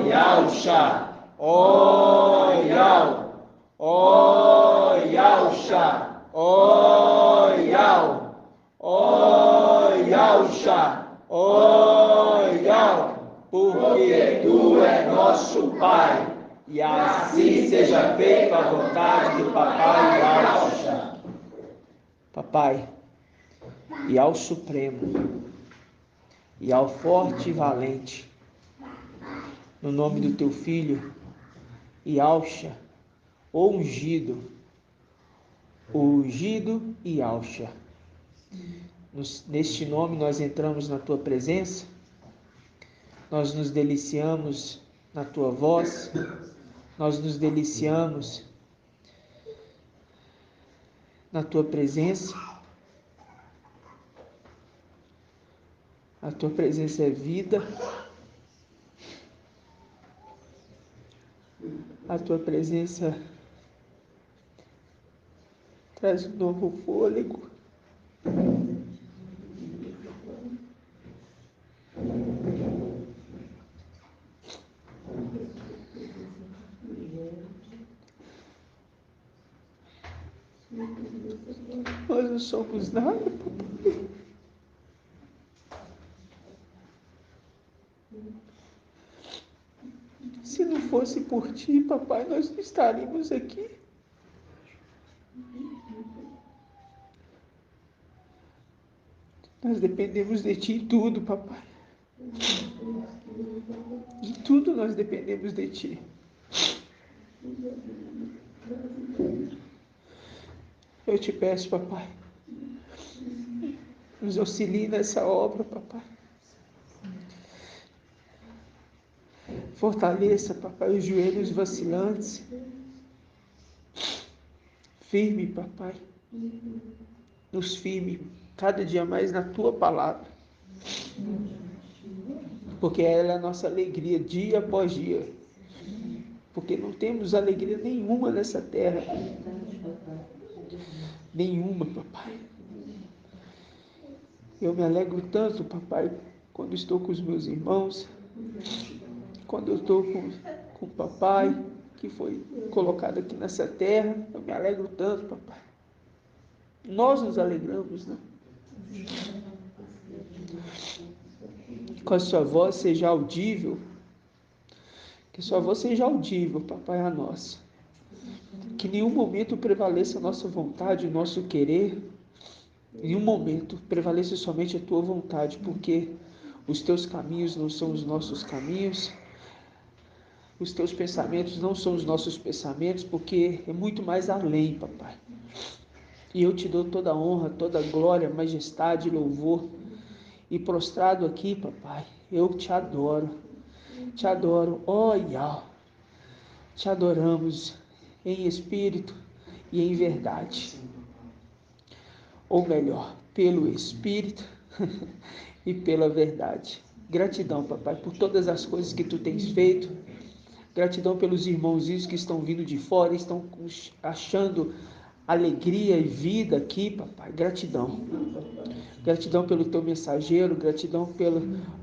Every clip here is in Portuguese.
Yausha, ó Yau, ó Yausha, ó Yau, ó Yausha, ó Yau, porque tu é nosso Pai, e assim seja feita a vontade do Papai Yausha. Papai, e ao Supremo, e ao forte e valente, no nome do teu Filho, Yausha, ungido Yausha. Neste nome nós entramos na tua presença, nós nos deliciamos na tua voz, nós nos deliciamos na tua presença. A tua presença é vida, a tua presença traz um novo fôlego. Nós não somos nada, papai. Se não fosse por ti, papai, nós não estaríamos aqui. Nós dependemos de ti em tudo, papai. Em tudo nós dependemos de ti. Eu te peço, papai, nos auxilie nessa obra, papai. Fortaleça, papai, os joelhos vacilantes. Firme, papai. Nos firme cada dia mais na tua palavra. Porque ela é a nossa alegria dia após dia. Porque não temos alegria nenhuma nessa terra. Nenhuma, papai. Eu me alegro tanto, papai, quando estou com os meus irmãos, quando eu estou com o papai, que foi colocado aqui nessa terra. Eu me alegro tanto, papai. Nós nos alegramos, né? Que a sua voz seja audível. Que a sua voz seja audível, papai, a nós. Que em nenhum momento prevaleça a nossa vontade, o nosso querer. Em nenhum momento prevaleça somente a tua vontade, porque os teus caminhos não são os nossos caminhos. Os teus pensamentos não são os nossos pensamentos, porque é muito mais além, papai. E eu te dou toda a honra, toda a glória, majestade e louvor. E prostrado aqui, papai, eu te adoro. Te adoro, ó Yau. Te adoramos em espírito e em verdade. Ou melhor, pelo espírito e pela verdade. Gratidão, papai, por todas as coisas que tu tens feito. Gratidão pelos irmãozinhos que estão vindo de fora, estão achando alegria e vida aqui, papai. Gratidão. Gratidão pelo teu mensageiro, gratidão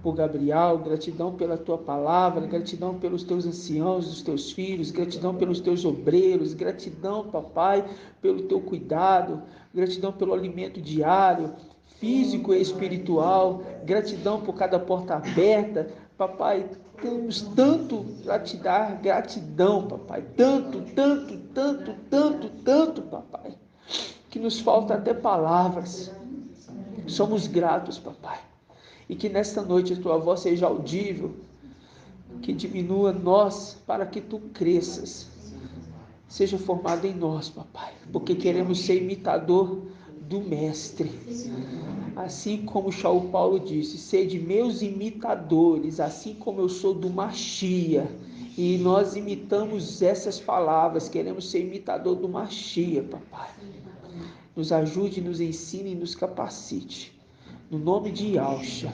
por Gabriel, gratidão pela tua palavra, gratidão pelos teus anciãos, os teus filhos, gratidão pelos teus obreiros, gratidão, papai, pelo teu cuidado, gratidão pelo alimento diário, físico e espiritual, gratidão por cada porta aberta, papai. Temos tanto a te dar gratidão, papai, tanto, papai, que nos falta até palavras. Somos gratos, papai, e que nesta noite a tua voz seja audível, que diminua nós para que tu cresças, seja formado em nós, papai, porque queremos ser imitador do mestre, assim como Shaul Paulo disse, sede meus imitadores, assim como eu sou do Machia, e nós imitamos essas palavras, queremos ser imitador do Machia, papai. Nos ajude, nos ensine e nos capacite. No nome de Yausha.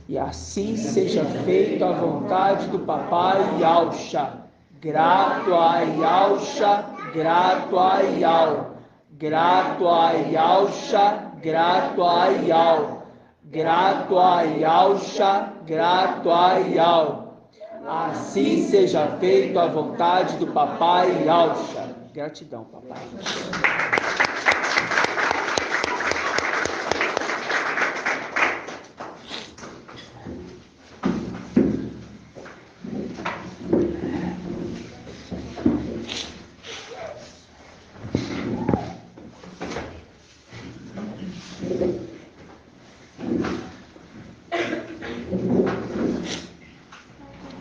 E assim seja feita a vontade do papai Yausha. Grato a Yausha, grato a Yau. Grato a Yausha, grato a Yau. grato Ayausha, grato Ayau. Assim seja feito a vontade do Papai Ayausha. Gratidão, papai.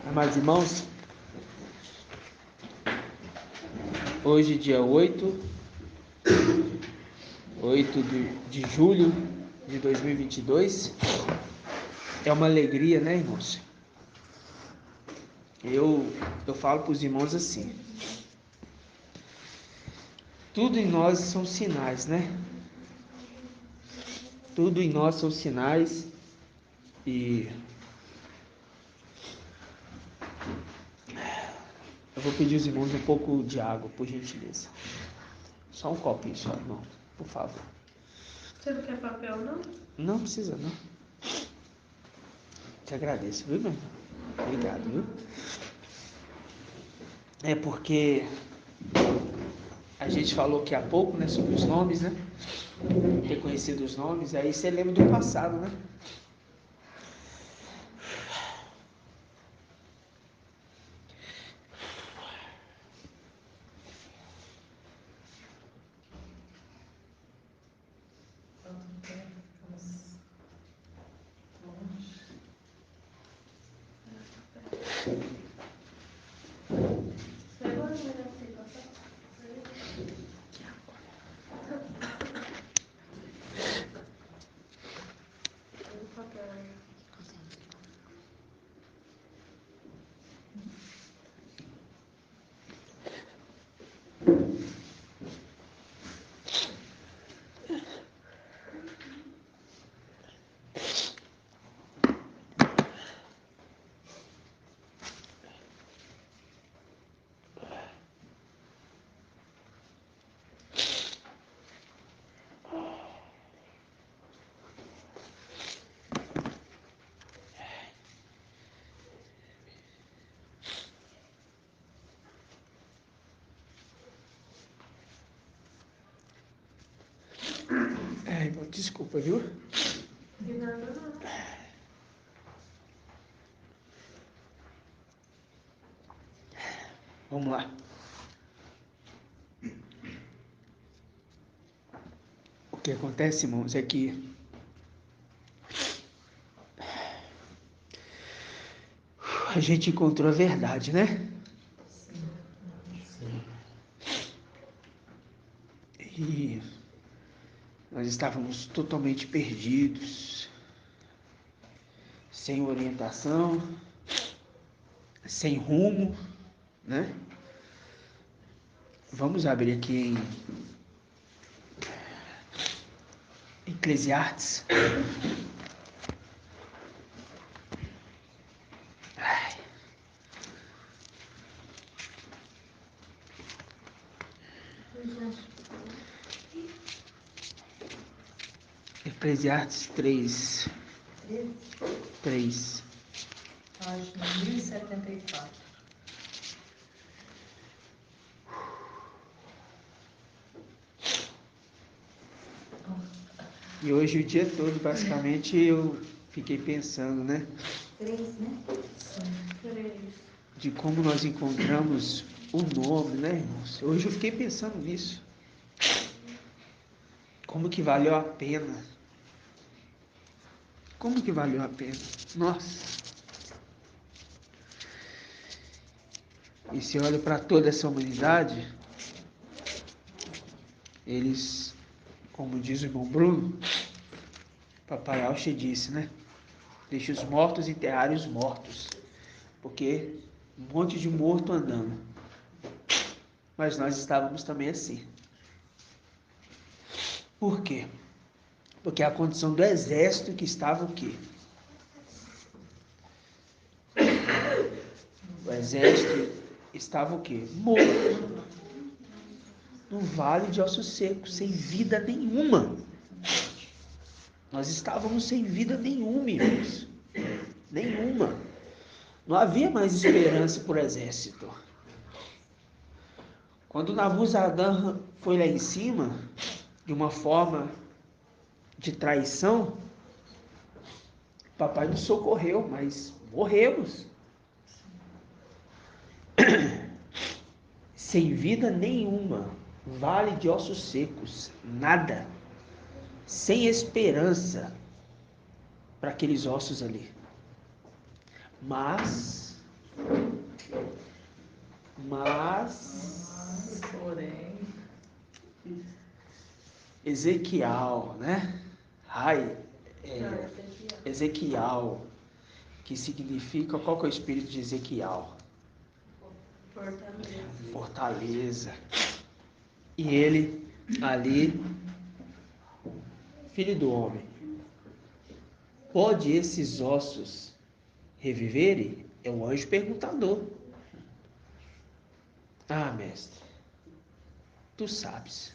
Amados irmãos, hoje dia 8 de julho de 2022, é uma alegria, né, irmãos? Eu falo para os irmãos assim, tudo em nós são sinais, né? Tudo em nós são sinais e eu vou pedir aos irmãos um pouco de água, por gentileza. Só um copinho só, irmão, por favor. Você não quer papel, não? Não precisa, não. Te agradeço, viu, meu irmão? Obrigado, viu? É porque a gente falou aqui há pouco, né, sobre os nomes, né? Ter conhecido os nomes, aí você lembra do passado, né? Irmão, desculpa, viu? De nada, não. Vamos lá. O que acontece, irmãos, é que a gente encontrou a verdade, né? E nós estávamos totalmente perdidos, sem orientação, sem rumo, né? Vamos abrir aqui em Eclesiastes. Eclesiastes 3. Página 1074. E hoje o dia todo, basicamente, eu fiquei pensando, né? 3, né? Sim. De como nós encontramos o nome, né, irmãos? Hoje eu fiquei pensando nisso. Como que valeu a pena? Como que valeu a pena? Nossa! E se olha para toda essa humanidade, eles, como diz o irmão Bruno, Papai Alche disse, né? Deixa os mortos enterrarem os mortos, porque um monte de morto andando. Mas nós estávamos também assim. Por quê? Porque a condição do exército que estava o quê? O exército estava o quê? Morto. Num vale de ossos secos, sem vida nenhuma. Nós estávamos sem vida nenhuma, irmãos. Nenhuma. Não havia mais esperança por exército. Quando Nabuzaradã foi lá em cima, de uma forma de traição, papai nos socorreu, mas morremos. Sem vida nenhuma, vale de ossos secos, nada. Sem esperança para aqueles ossos ali. Mas, porém, Ezequiel, né? Ezequiel, que significa, qual que é o espírito de Ezequiel? Fortaleza. E ele ali, filho do homem, pode esses ossos reviverem? É o anjo perguntador. Ah, mestre, tu sabes.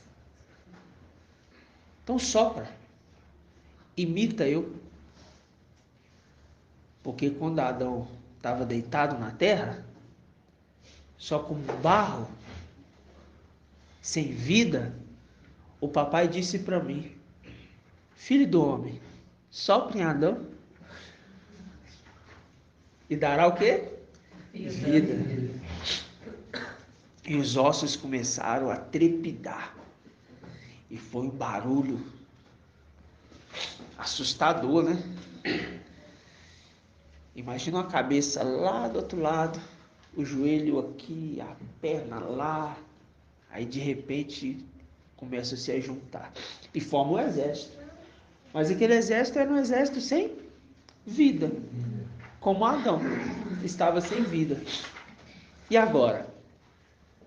Então sopra, imita eu. Porque quando Adão estava deitado na terra, só com barro, sem vida, o papai disse para mim: filho do homem, sopra em Adão e dará o quê? Vida. E os ossos começaram a trepidar. E foi um barulho assustador, né? Imagina a cabeça lá do outro lado, o joelho aqui, a perna lá. Aí de repente começa a se juntar e forma um exército. Mas aquele exército era um exército sem vida, como Adão estava sem vida. E agora,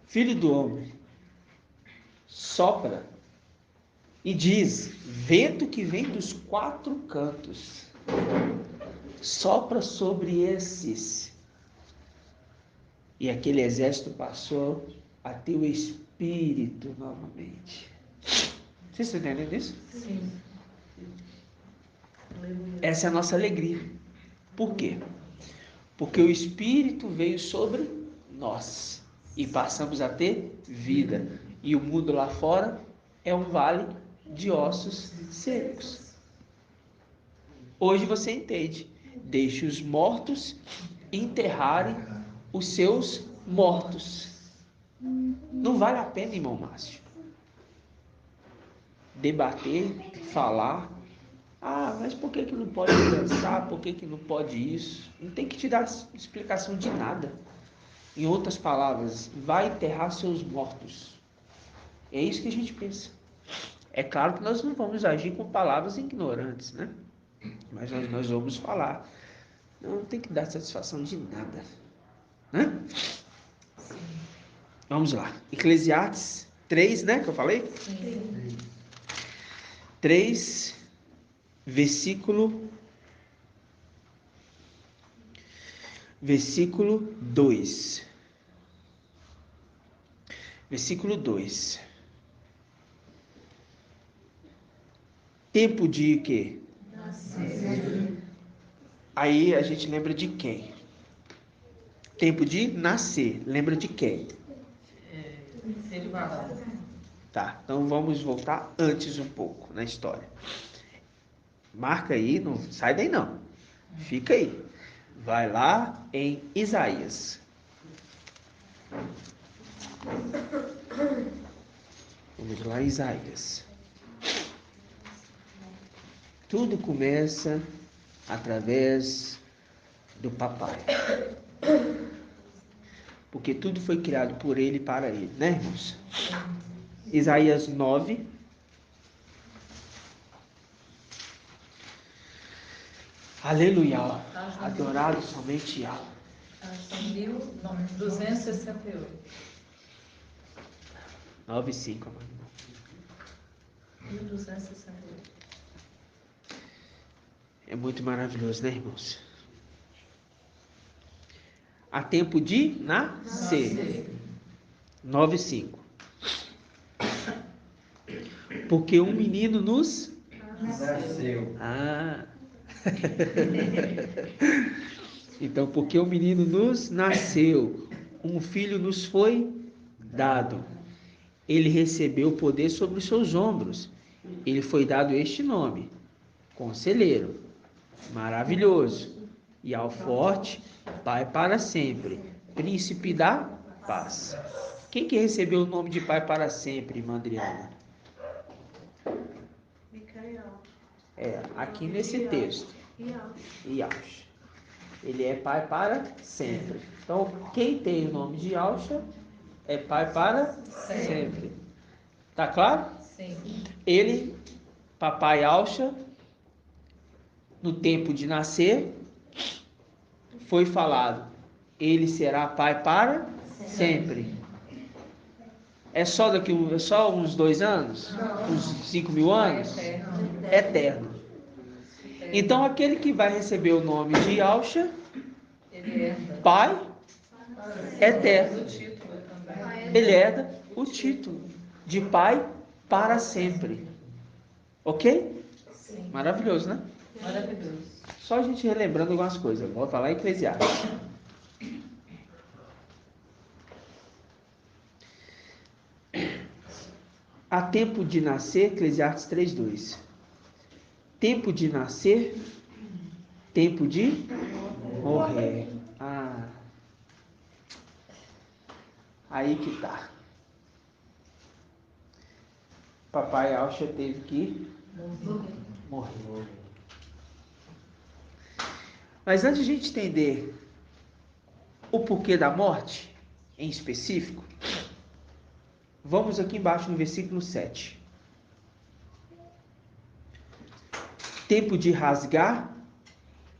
filho do homem, sopra e diz: vento que vem dos quatro cantos, sopra sobre esses. E aquele exército passou a ter o espírito novamente. Vocês estão entendendo isso? sim. Essa é a nossa alegria. Por quê? Porque o espírito veio sobre nós e passamos a ter vida. E o mundo lá fora é um vale de ossos secos. Hoje você entende. Deixe os mortos enterrarem os seus mortos. Não vale a pena, irmão Márcio, debater, falar. Ah, mas por que não pode dançar? Por que não pode isso? Não tem que te dar explicação de nada. Em outras palavras, vai enterrar seus mortos. É isso que a gente pensa. É claro que nós não vamos agir com palavras ignorantes, né? Mas nós vamos falar. Não tem que dar satisfação de nada, né? Vamos lá. Eclesiastes 3, né? Que eu falei? Sim. 3, versículo 2. Versículo 2. Tempo de quê? Nascer. Aí a gente lembra de quem? Tempo de nascer. Lembra de quem? Ser varão. Tá, então vamos voltar antes um pouco na história. Marca aí, não sai daí não. Fica aí. Vai lá em Isaías. Vamos lá em Isaías. Tudo começa através do papai. Porque tudo foi criado por ele e para ele, né, irmãos? Isaías 9. Aleluia. Adorado somente Yahweh. São 1268. 9:5, amado. 1268. É muito maravilhoso, né, irmãos? Há tempo de nascer. 9:5. Porque um menino nos Nasceu. Ah. Então, porque o menino nos nasceu, um filho nos foi dado. Ele recebeu o poder sobre os seus ombros. Ele foi dado este nome: Conselheiro, Maravilhoso, e ao Forte, Pai para sempre, Príncipe da Paz. Quem que recebeu o nome de Pai para sempre, irmã Adriana? Micael. Aqui nesse texto. Yahshua. Ele é pai para sempre. Então, quem tem o nome de Yahshua é pai para sempre. Tá claro? Sim. Ele, papai Yahshua, no tempo de nascer, foi falado: ele será pai para sempre. É só uns 2 anos? Uns 5.000 anos? Eterno. Então, aquele que vai receber o nome de Yahshua, Ele herda. Pai eterno. O título também. Ele herda o título de Pai para sempre. Ok? Sim. Maravilhoso, né? Maravilhoso. Só a gente relembrando algumas coisas. Volta lá em Eclesiastes. Há tempo de nascer, Eclesiastes 3:2. Tempo de nascer, tempo de morrer. Aí que tá. Papai Alcha teve que morrer. Mas antes de a gente entender o porquê da morte, em específico, vamos aqui embaixo no versículo 7. Tempo de rasgar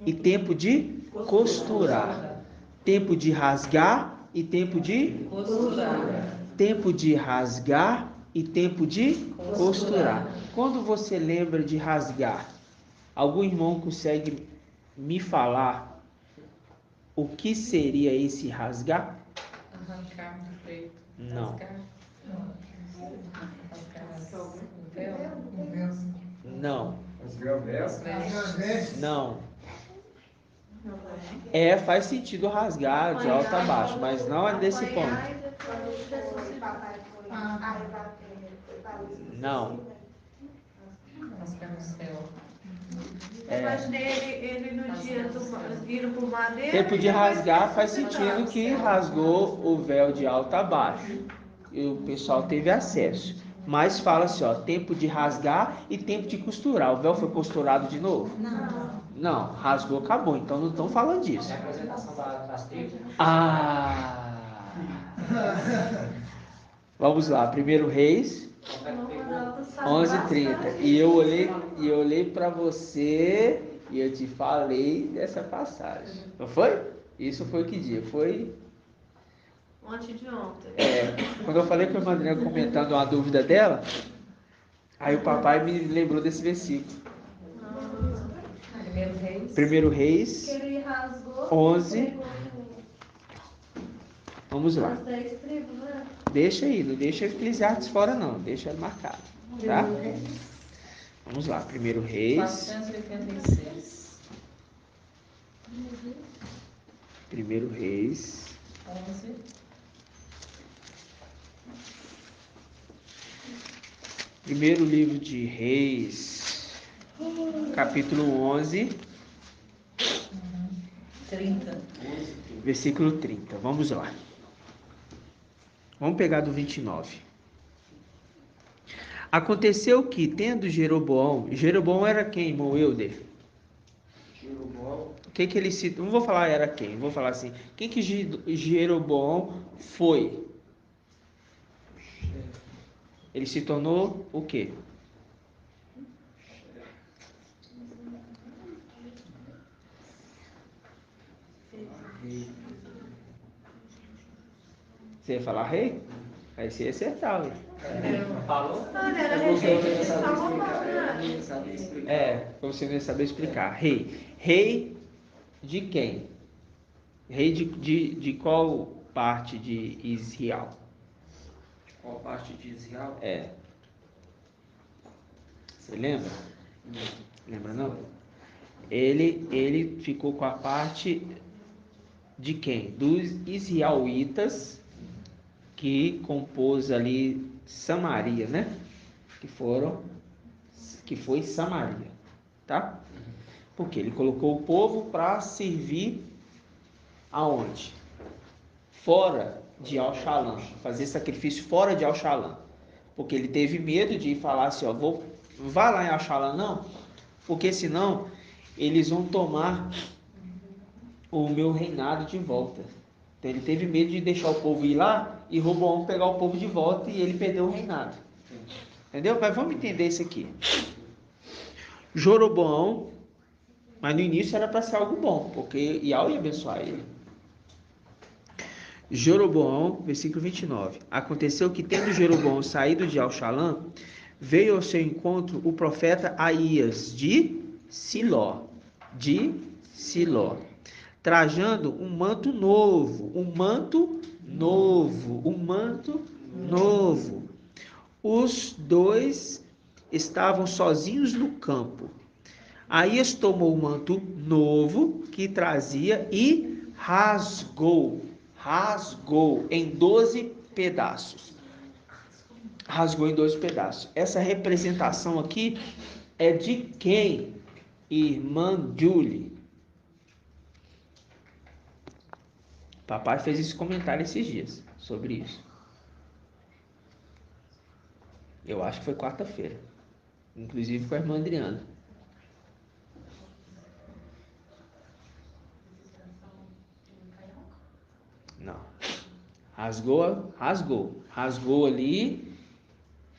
e tempo de costurar. Tempo de rasgar e tempo de Costurar. tempo de rasgar e tempo de costurar. Quando você lembra de rasgar, algum irmão consegue me falar o que seria esse rasgar? Arrancar do peito. Não. Rasgar. Rasgar o véu. Não. Rasgar o véu. Não. Faz sentido rasgar de alto a baixo, mas não é nesse ponto. Não. Rasgar no céu. Eu imaginei ele no dia indo por madeira. Tempo de rasgar faz sentido que rasgou o véu de alto a baixo e o pessoal teve acesso. Mas fala assim, ó, tempo de rasgar e tempo de costurar. O véu foi costurado de novo? Não, rasgou, acabou. Então não estão falando disso. É a apresentação das tribos. Vamos lá, 1 Reis 11:30. E eu olhei para você e eu te falei dessa passagem. Não foi? Isso foi que dia? Foi Ontem de ontem. quando eu falei com a irmã Adriana comentando uma dúvida dela, aí o papai me lembrou desse versículo. 1 Reis Que ele rasgou. 11. Vamos lá. As 10 tribos, né? Deixa aí, não deixa Eclesiastes fora não, deixa ele marcado, tá? Vamos lá, 1 Reis 486. 1 Reis 11. Primeiro livro de Reis, capítulo 11, 30. versículo 30. Vamos lá. Vamos pegar do 29. Aconteceu que, tendo Jeroboão era quem, irmão Euder? Jeroboão. Quem que ele se... Não vou falar era quem, vou falar assim. Quem que Jeroboão foi? Ele se tornou o quê? Você ia falar rei? Aí você ia acertar, ué. Falou? Olha, era regente de Salomão, né? Você não ia saber explicar. Rei. Rei de quem? Rei de qual parte de Israel? Qual parte de Israel? Você lembra? Lembra não? Ele ficou com a parte de quem? Dos israelitas, que compôs ali Samaria, né? Que foi Samaria, tá? Porque ele colocou o povo para servir aonde? Fora de Al-Shalom, fazer sacrifício fora de Al-Shalom. Porque ele teve medo de falar assim, ó, vá lá em Al-Shalom, não, porque senão eles vão tomar o meu reinado de volta. Então ele teve medo de deixar o povo ir lá e Roboão pegar o povo de volta e ele perdeu o reinado. Entendeu? Mas vamos entender isso aqui. Jeroboão, mas no início era para ser algo bom, porque Yahweh ia abençoar ele. Jeroboão, versículo 29. Aconteceu que, tendo Jeroboão saído de Al-Shalom, veio ao seu encontro o profeta Aías de Siló, trajando um manto novo. Os dois estavam sozinhos no campo. Aías tomou o manto novo que trazia e rasgou em 12 pedaços. Rasgou em 12 pedaços. Essa representação aqui é de quem? Irmã Julie. Papai fez esse comentário esses dias sobre isso. Eu acho que foi quarta-feira. Inclusive com a irmã Adriana. Não. Rasgou ali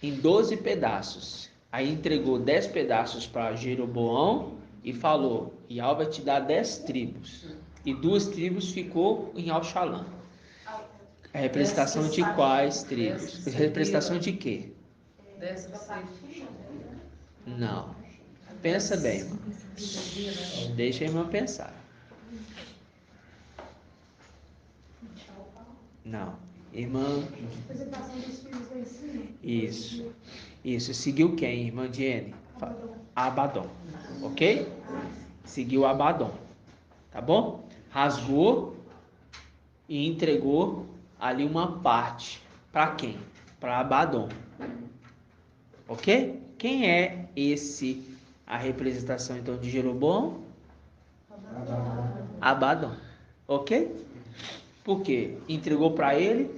em 12 pedaços. Aí entregou 10 pedaços para Jeroboão e falou: Yahweh vai te dar 10 tribos. E 2 tribos ficou em Al-Shalom. A representação de quais tribos? Representação de quê? Não. Pensa bem, irmão. Deixa a irmã pensar. Não. Irmã. Isso. Seguiu quem, irmã Diene? Abaddon. Ok? Seguiu Abaddon. Tá bom? Rasgou e entregou ali uma parte. Para quem? Para Abaddon. Ok? Quem é a representação então de Jeroboão? Abaddon. Ok? Porque entregou para ele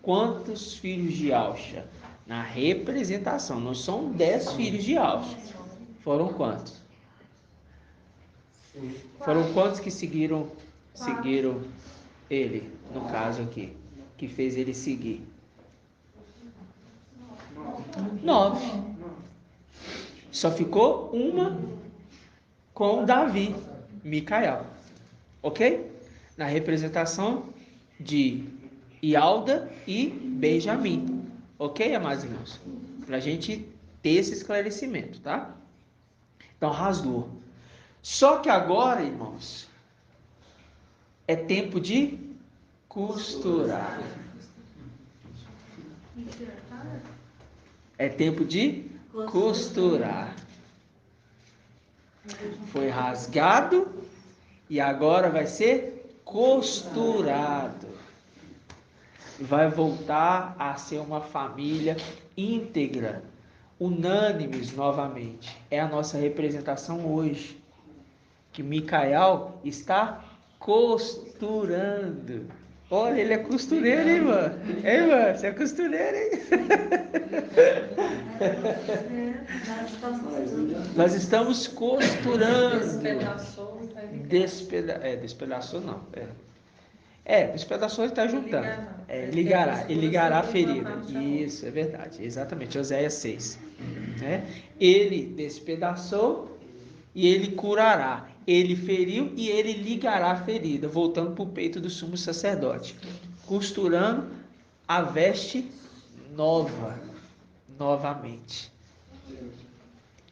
quantos filhos de Alxa? Na representação, não são 10 filhos de Alxa. Foram quantos? Foram quantos que seguiram ele, no caso aqui, que fez ele seguir? 9. Só ficou uma com Davi, Micael. Ok? Na representação de Ialda e Benjamim. Ok, amados irmãos? Para a gente ter esse esclarecimento, tá? Então, rasgou. Só que agora, irmãos, é tempo de costurar. É tempo de costurar. Foi rasgado e agora vai ser costurado. Vai voltar a ser uma família íntegra, unânimes novamente. É a nossa representação hoje. Que Micael está costurando. Olha, ele é costureiro, hein, irmã? Ei, irmã, você é costureira, hein? Nós estamos costurando. Despedaçou não. Despedaçou e está juntando. Ligará a ferida. Isso, é verdade. Exatamente, Oséias 6. Ele despedaçou e ele curará. Ele feriu e ele ligará a ferida, voltando para o peito do sumo sacerdote, costurando a veste novamente.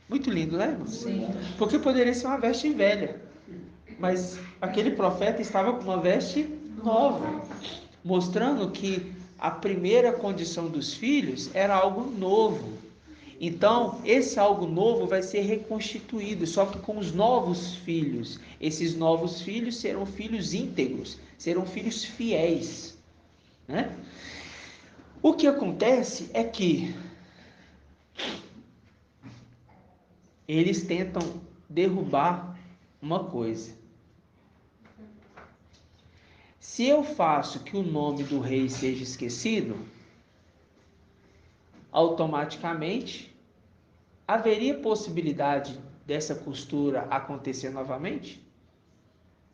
Muito lindo, né, irmão? Sim. Porque poderia ser uma veste velha, mas aquele profeta estava com uma veste nova, mostrando que a primeira condição dos filhos era algo novo. Então, esse algo novo vai ser reconstituído, só que com os novos filhos. Esses novos filhos serão filhos íntegros, serão filhos fiéis, né? O que acontece é que eles tentam derrubar uma coisa. Se eu faço que o nome do rei seja esquecido, automaticamente haveria possibilidade dessa costura acontecer novamente?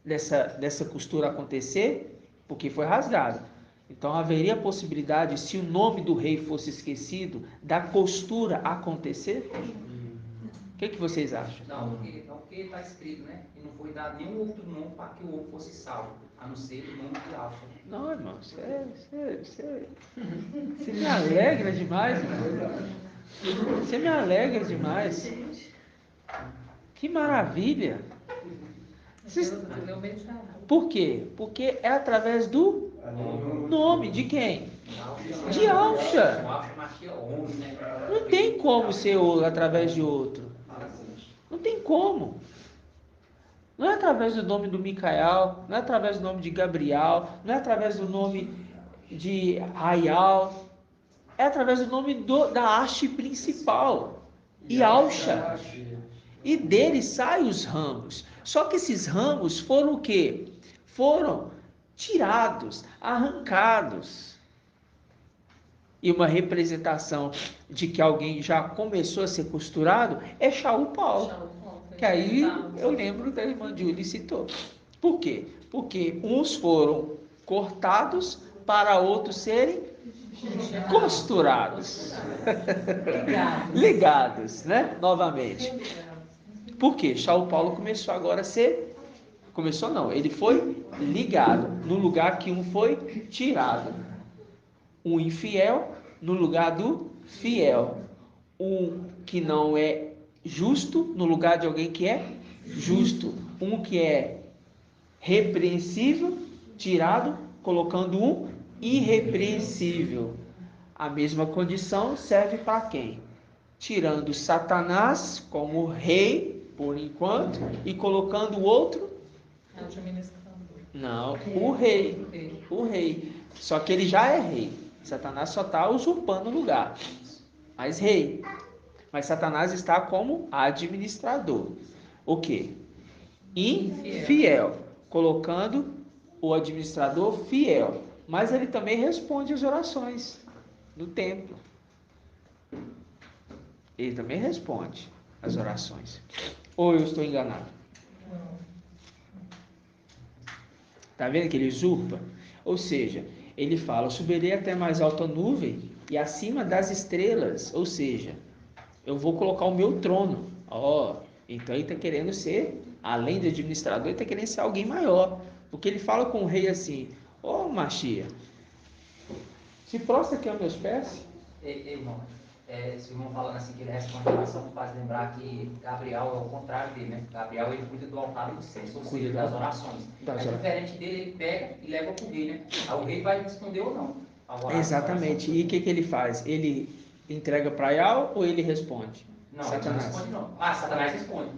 Dessa costura acontecer? Porque foi rasgada. Então haveria possibilidade, se o nome do rei fosse esquecido, da costura acontecer? O que vocês acham? Não, porque está escrito, né? E não foi dado nenhum outro nome para que o outro fosse salvo, a não ser o nome de Alfa. Não, irmão, você me alegra demais, irmão. Você me alegra demais. Que maravilha. Por quê? Porque é através do nome de quem? De Alcha. Não tem como ser através de outro. Não tem como. Não é através do nome do Micael, não é através do nome de Gabriel, não é através do nome de Raial, é através do nome da haste principal, Yalcha. E dele saem os ramos. Só que esses ramos foram o quê? Foram tirados, arrancados. E uma representação de que alguém já começou a ser costurado é Shaul Paulo. Que aí eu lembro da irmã Júlia citou. Por quê? Porque uns foram cortados para outros serem costurados. Ligados, né? Novamente. Por quê? Shaul Paulo começou agora a ser... Começou não, ele foi ligado no lugar que um foi tirado. Um infiel no lugar do fiel. Um que não é justo no lugar de alguém que é justo. Um que é repreensível, tirado, colocando um irrepreensível. A mesma condição serve para quem? Tirando Satanás como rei, por enquanto, e colocando o outro? Não, o rei. O rei. Só que ele já é rei. Satanás só está usurpando o lugar. Mas rei. Mas Satanás está como administrador. O quê? Infiel. Colocando o administrador fiel. Mas ele também responde às orações do templo. Ele também responde às orações. Ou eu estou enganado? Está vendo que ele usurpa? Ou seja, ele fala, subirei até mais alta nuvem e acima das estrelas. Ou seja, eu vou colocar o meu trono. Então ele está querendo ser, além de administrador, ele está querendo ser alguém maior. Porque ele fala com o rei assim, Machia, se prostra aqui aos meus pés. Irmão, esse irmão falando assim que ele responde a oração, faz lembrar que Gabriel é o contrário dele, né? Gabriel ele cuida do altar do incenso, ou seja, das orações. Diferente dele, ele pega e leva para o rei, né? Aí o rei vai responder ou não. Exatamente. E o que ele faz? Ele entrega para Yal ou ele responde? Não, Satanás. Ele não responde não. Satanás responde.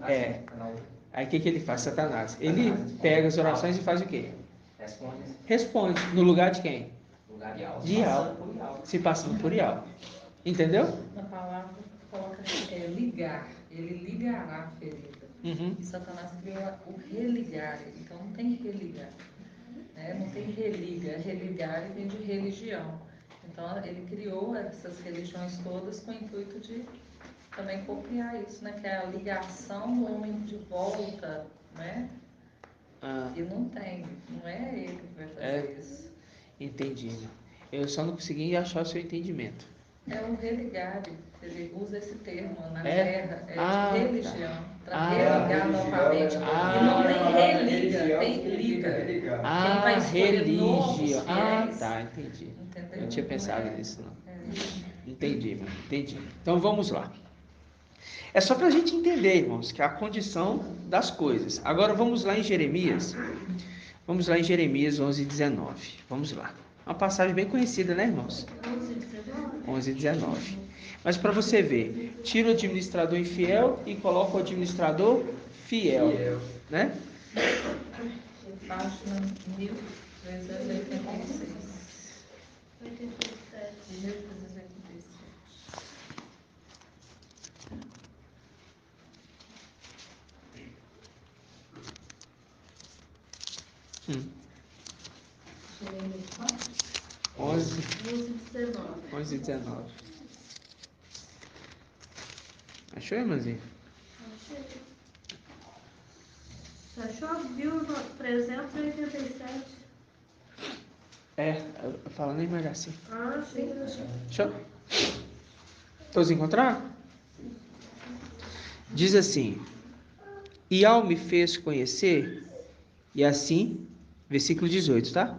Aí o que ele faz? Satanás. Ele pega as orações e faz o quê? Responde. No lugar de quem? No lugar de Yal. De Yal. Se passando por Yal. Entendeu? Na palavra coloca ligar. Ele ligará a ferida. E Satanás criou o religar. Então não tem religar. Não tem religa. Religar vem de religião. Então ele criou essas religiões todas com o intuito de também copiar isso, né? Que é a ligação do homem de volta, né? E não tem. Não é ele que vai fazer isso. Entendi. Eu só não consegui achar o seu entendimento. É o religar, ele usa esse termo na guerra, de religião, para religar novamente. E não tem religa, tem liga. Quem vai escolher novos fiéis, entendi. Entendeu? Eu não tinha pensado nisso, não. Entendi, irmão, entendi. Então vamos lá. É só para a gente entender, irmãos, que é a condição das coisas. Agora vamos lá em Jeremias. Vamos lá em Jeremias 11:19. Vamos lá. Uma passagem bem conhecida, né, irmãos? 11:19. Mas para você ver, tira o administrador infiel e coloca o administrador fiel. Né? Página 1386. 87. 1387. Jeremias quanto? 11, 19. 11 e 19. Achou, irmãzinha? Você achou? Viu no 387? Fala nem mais assim. Ah, sim. Achou? Todos encontraram? Diz assim: e ao me fez conhecer, e assim, versículo 18, tá?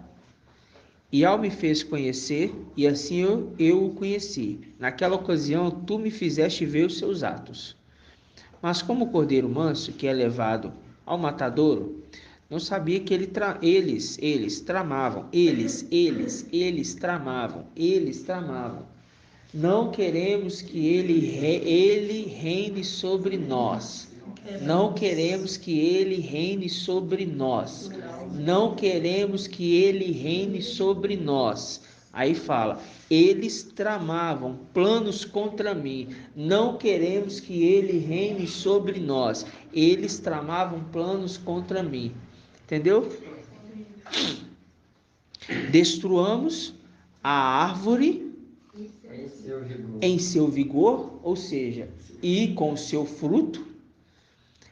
E ao me fez conhecer, e assim eu o conheci. Naquela ocasião, tu me fizeste ver os seus atos. Mas como o cordeiro manso, que é levado ao matadouro, não sabia que eles tramavam. Não queremos que ele reine sobre nós. Não queremos que ele reine sobre nós. Não queremos que ele reine sobre nós. Aí fala, eles tramavam planos contra mim. Não queremos que ele reine sobre nós. Eles tramavam planos contra mim. Entendeu? Destruamos a árvore em seu vigor, ou seja, e com seu fruto,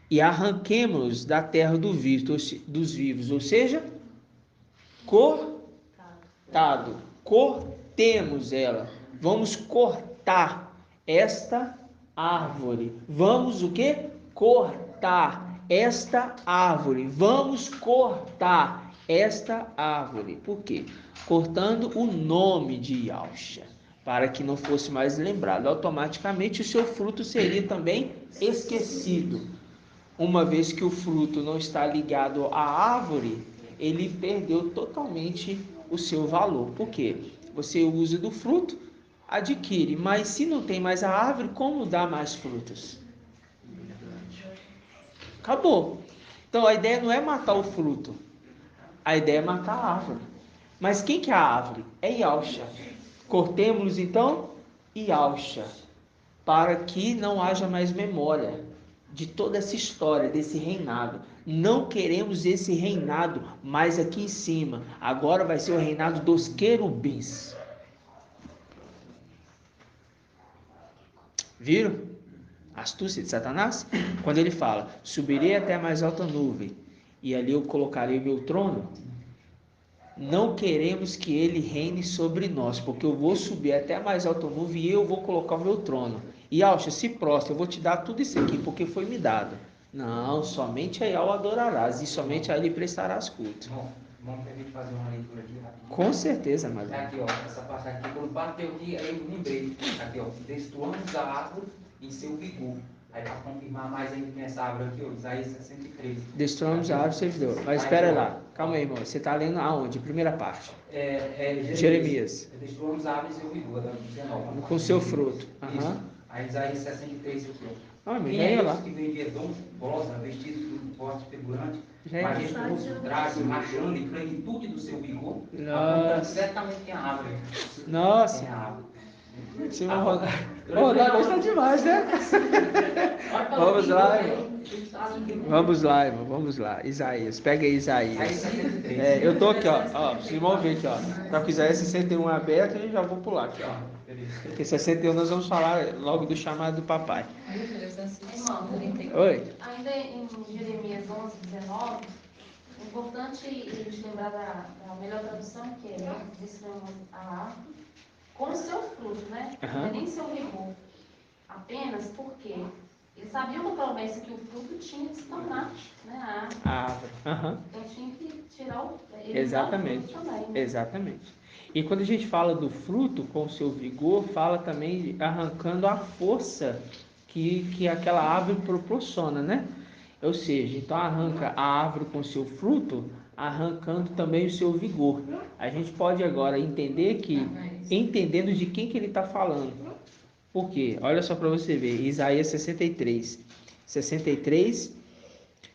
e arranquemos da terra dos vivos, ou seja, cortemos ela. Vamos cortar esta árvore. Vamos o quê? Cortar esta árvore. Vamos cortar esta árvore. Por quê? Cortando o nome de Yahshua, para que não fosse mais lembrado. Automaticamente o seu fruto seria também esquecido. Uma vez que o fruto não está ligado à árvore, ele perdeu totalmente o seu valor. Por quê? Você usa do fruto, adquire, mas se não tem mais a árvore, como dá mais frutos? Acabou. Então a ideia não é matar o fruto, a ideia é matar a árvore. Mas quem que é a árvore? É Yahshua. Cortemos então Yahshua, para que não haja mais memória de toda essa história, desse reinado. Não queremos esse reinado mais aqui em cima. Agora vai ser o reinado dos querubins. Viram? Astúcia de Satanás? Quando ele fala, subirei até a mais alta nuvem, e ali eu colocarei o meu trono. Não queremos que ele reine sobre nós, porque eu vou subir até a mais alta nuvem e eu vou colocar o meu trono. E Yahshua, se prostra, eu vou te dar tudo isso aqui, porque foi me dado. Não, somente a Yahweh o adorarás, e somente a ele prestarás culto. Vamos permitir fazer uma leitura aqui rapidinho. Com certeza, mas Aqui, ó, essa passagem aqui, quando bateu aqui, aí eu lembrei. Aqui, ó, destruamos a árvore em seu vigor. Aí para confirmar mais ainda que nessa árvore aqui, ó, Isaías 63. Destruamos a árvore, você deu. Mas espera lá, calma aí, irmão. Você está lendo aonde? Primeira parte. Jeremias. Destruamos a árvore em seu vigor, 19. Com seu fruto. Isso. Aí Isaías 63 aqui, ó. Quem é lá? esse que vem de Edom, rosa, vestido de forte figurante, Já majestoso, traje, rachando em plenitude do seu vigor, Nossa. apontando certamente tem a árvore. Nossa. Tem a árvore. Rodar está demais, né? Vamos lá, irmão. Vamos lá. Isaías. Pega aí Isaías. Eu tô aqui, ó. Os irmãos veem aqui, ó. Tá com Isaías 61 aberto e já vou pular aqui, ó. Porque 61 nós vamos falar logo do chamado do papai. Irmão, Oi. ainda em Jeremias 11, 19, é importante a gente lembrar da melhor tradução, que é destruímos a árvore com o seu fruto, né? Não é nem seu rigor. Apenas porque eles sabiam da promessa que o fruto tinha de se tornar, né, a árvore. Então tinha que tirar o Exatamente. Também, né? Exatamente. E quando a gente fala do fruto com o seu vigor, fala também de arrancando a força que aquela árvore proporciona, né? Ou seja, então arranca a árvore com o seu fruto, arrancando também o seu vigor. A gente pode agora entender que, entendendo de quem que ele está falando. Por quê? Olha só para você ver, Isaías 63,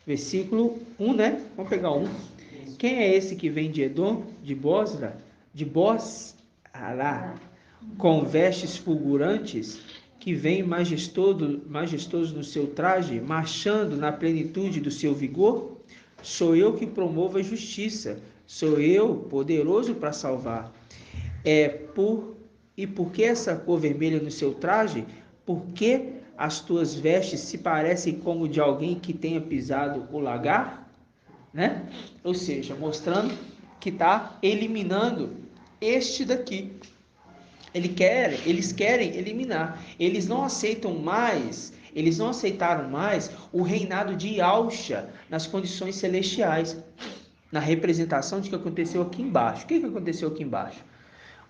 versículo 1, né? Vamos pegar 1. Quem é esse que vem de Edom, de Bosra, de Bosra, com vestes fulgurantes, que vem majestoso no seu traje, marchando na plenitude do seu vigor? Sou eu que promovo a justiça, sou eu poderoso para salvar. E por que essa cor vermelha no seu traje? Porque as tuas vestes se parecem como de alguém que tenha pisado o lagar? Né? Ou seja, mostrando que está eliminando este daqui. Eles querem eliminar. Eles não aceitaram mais o reinado de Yahusha nas condições celestiais, na representação de que aconteceu aqui embaixo. O que aconteceu aqui embaixo?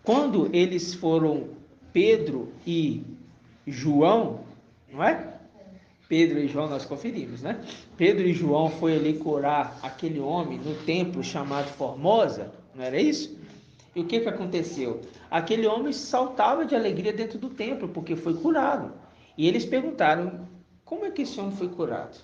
Quando eles foram, Pedro e João, não é? Pedro e João nós conferimos, né? Pedro e João foi ali curar aquele homem no templo chamado Formosa, não era isso? E o que aconteceu? Aquele homem saltava de alegria dentro do templo, porque foi curado. E eles perguntaram, como é que esse homem foi curado?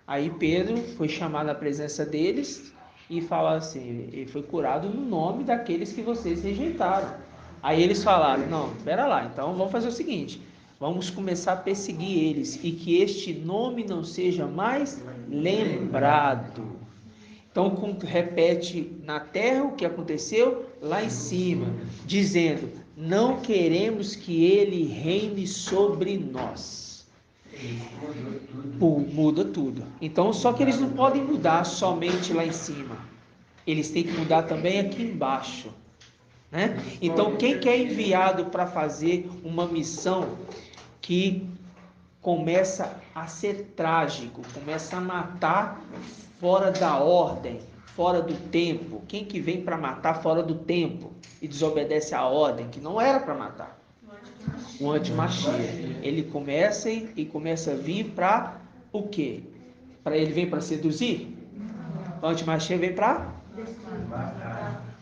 Aí Pedro foi chamado à presença deles e falou assim, ele foi curado no nome daqueles que vocês rejeitaram. Aí eles falaram, não, espera lá, então vamos fazer o seguinte, vamos começar a perseguir eles e que este nome não seja mais lembrado. Então repete na terra o que aconteceu lá em cima, dizendo, não queremos que ele reine sobre nós. Muda tudo. Então, só que eles não podem mudar somente lá em cima. Eles têm que mudar também aqui embaixo. Né? Então, quem que é enviado para fazer uma missão que começa a ser trágico, começa a matar fora da ordem, fora do tempo? Quem que vem para matar fora do tempo e desobedece à ordem, que não era para matar? O antimachia. Ele começa a vir para o quê? Ele vem para seduzir? O antimachia vem para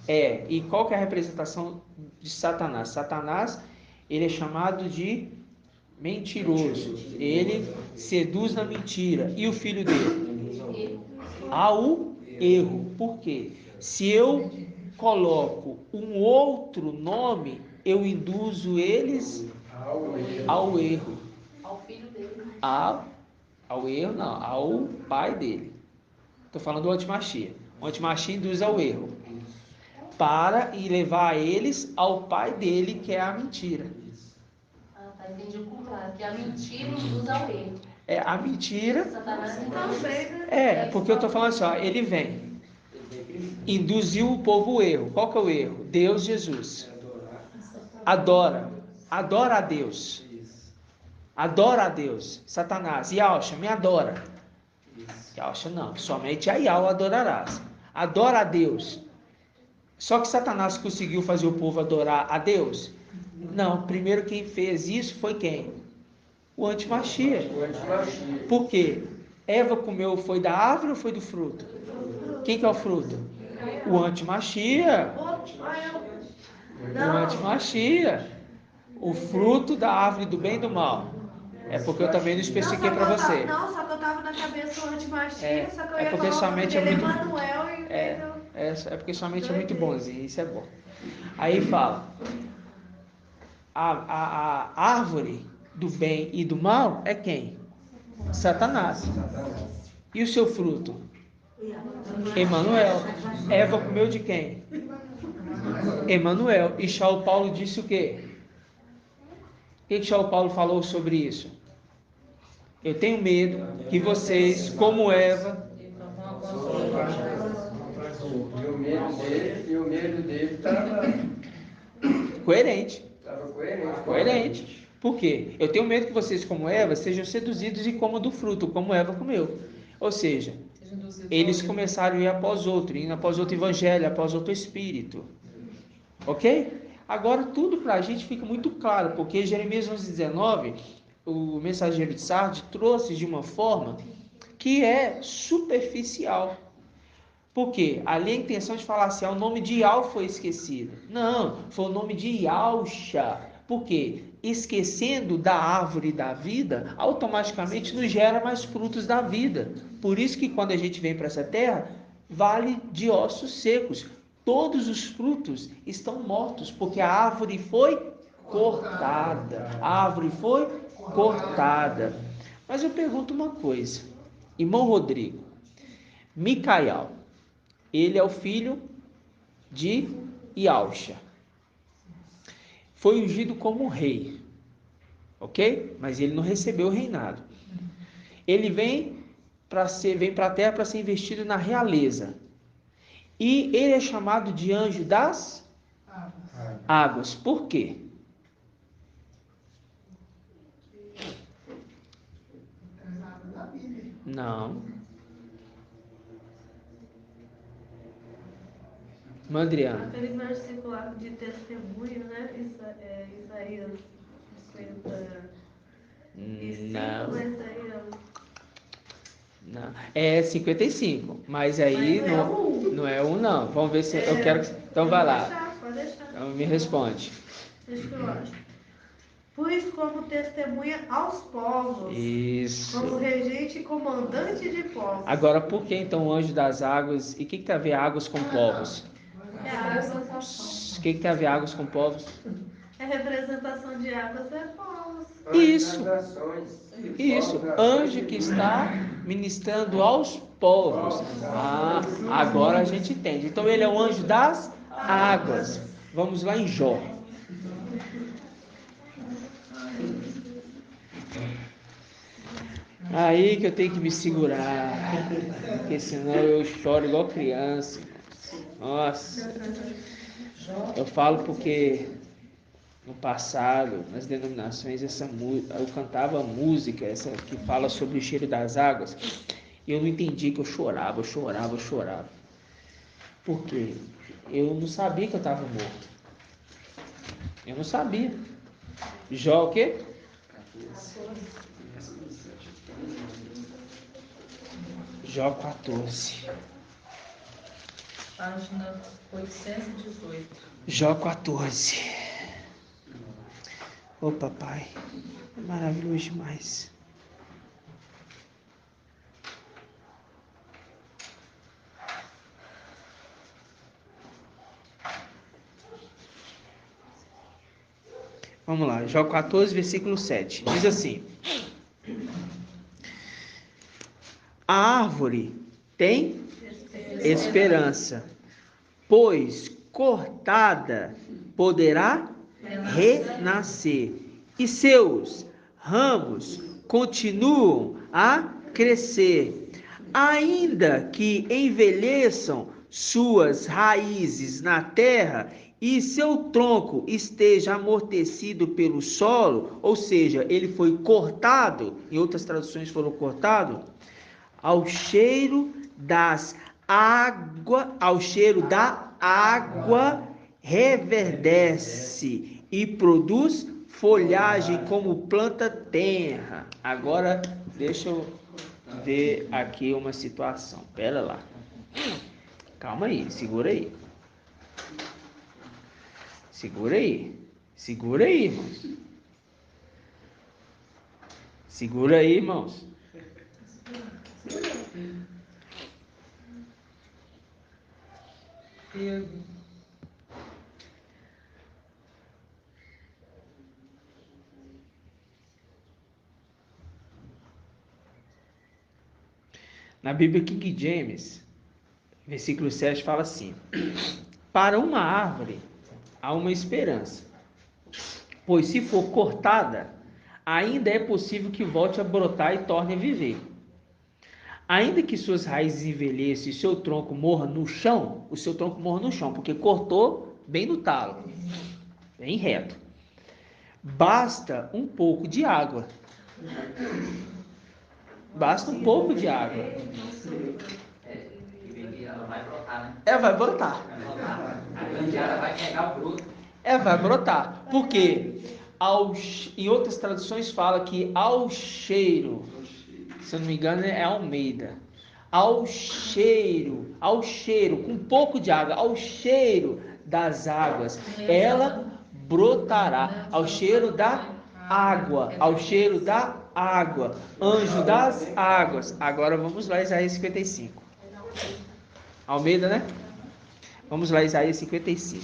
e qual que é a representação de Satanás? Satanás, ele é chamado de mentiroso. Ele seduz na mentira. E o filho dele? Ao erro. Por quê? Se eu coloco um outro nome, eu induzo eles ao erro. Ao filho dele. Ao erro, não. Ao pai dele. Estou falando do antimachia. O antimachia induz ao erro. Para e levar eles ao pai dele, que é a mentira. Tá, entendi o contrário. Que a mentira induz ao erro. A mentira. Satanás Porque eu estou falando assim, ó, ele vem. Induziu o povo ao erro. Qual que é o erro? Deus, Jesus. Adora a Deus. Adora a Deus. Satanás. Yahusha, me adora. Yahusha não. Somente a Yahweh adorarás. Adora a Deus. Só que Satanás conseguiu fazer o povo adorar a Deus? Não. Primeiro quem fez isso foi quem? O antimachia. Por quê? Eva comeu, foi da árvore ou foi do fruto? Quem que é o fruto? O antimachia. O antimachia. O fruto da árvore do bem e do mal. É porque eu também não especifiquei para você. Não, só que eu tava na cabeça o antimachia, só que eu ia porque falar somente é muito Emanuel e é porque somente é muito bonzinho, isso é bom. Aí fala, a árvore do bem e do mal é quem? Satanás. E o seu fruto? Emanuel. Eva comeu de quem? Emanuel. E Saulo Paulo disse o quê? O que Saulo Paulo falou sobre isso? Eu tenho medo que vocês, como Eva... E o medo dele estava coerente. Coerente. Por quê? Eu tenho medo que vocês, como Eva, sejam seduzidos e comam do fruto, como Eva comeu. Ou seja, eles começaram a ir após outro, indo após outro evangelho, após outro espírito. Ok? Agora tudo para a gente fica muito claro, porque Jeremias 11:19, o mensageiro de Sardes trouxe de uma forma que é superficial. Por quê? Ali a intenção de falar assim, o nome de Yahweh foi esquecido. Não, foi o nome de Yahusha. Porque esquecendo da árvore da vida, automaticamente nos gera mais frutos da vida. Por isso que quando a gente vem para essa terra, vale de ossos secos. Todos os frutos estão mortos, porque a árvore foi cortada. A árvore foi cortada. Mas eu pergunto uma coisa. Irmão Rodrigo, Micael, ele é o filho de Ialxa. Foi ungido como rei, ok? Mas ele não recebeu o reinado. Ele vem para a terra para ser investido na realeza. E ele é chamado de anjo das águas. Por quê? Não. Mandriana. Aquele versículo lá de testemunho, né? Isaías 55. Não. É 55. Mas aí não é um, não. Vamos ver se eu quero. Então vai lá. Pode deixar. Então me responde. Deixa que eu acho. Pus como testemunha aos povos. Isso. Como regente e comandante de povos. Agora, por que então o anjo das águas? E o que tem a ver águas com povos? É a representação. O que tem a ver águas com povos? É representação de águas é povos. Isso. Isso. Anjo que está ministrando aos povos. Ah, agora a gente entende. Então ele é o anjo das águas. Vamos lá em Jó. Aí que eu tenho que me segurar, porque senão eu choro igual criança. Nossa, eu falo porque no passado, nas denominações, eu cantava música, essa que fala sobre o cheiro das águas, e eu não entendi que eu chorava. Por quê? Eu não sabia que eu estava morto. Eu não sabia. Jó o quê? Jó 14. Página 818. Jó 14. Ô papai, é maravilhoso demais. Vamos lá, Jó 14, versículo 7. Diz assim: a árvore tem esperança, pois cortada poderá renascer, e seus ramos continuam a crescer, ainda que envelheçam suas raízes na terra e seu tronco esteja amortecido pelo solo, ou seja, ele foi cortado, em outras traduções foram cortado, ao cheiro da água reverdece e produz folhagem como planta tenra. Agora deixa eu ver aqui uma situação. Pera lá. Calma aí, segura aí. Segura aí, irmãos. Segura aí, irmãos. Na Bíblia King James, versículo 7 fala assim: para uma árvore há uma esperança, pois se for cortada, ainda é possível que volte a brotar e torne a viver. Ainda que suas raízes envelheçam e seu tronco morra no chão, o seu tronco morra no chão, porque cortou bem no talo, bem reto. Basta um pouco de água. Basta um pouco de água. Ela vai brotar, né? Vai brotar. A grandeada vai pegar o broto. Vai brotar. Porque em outras traduções fala que ao cheiro, se eu não me engano é Almeida, ao cheiro, com um pouco de água, ao cheiro das águas, ela brotará. Ao cheiro da água. Ao cheiro da água. Anjo das águas. Agora vamos lá, Isaías 55. Almeida, né? Vamos lá, Isaías 55.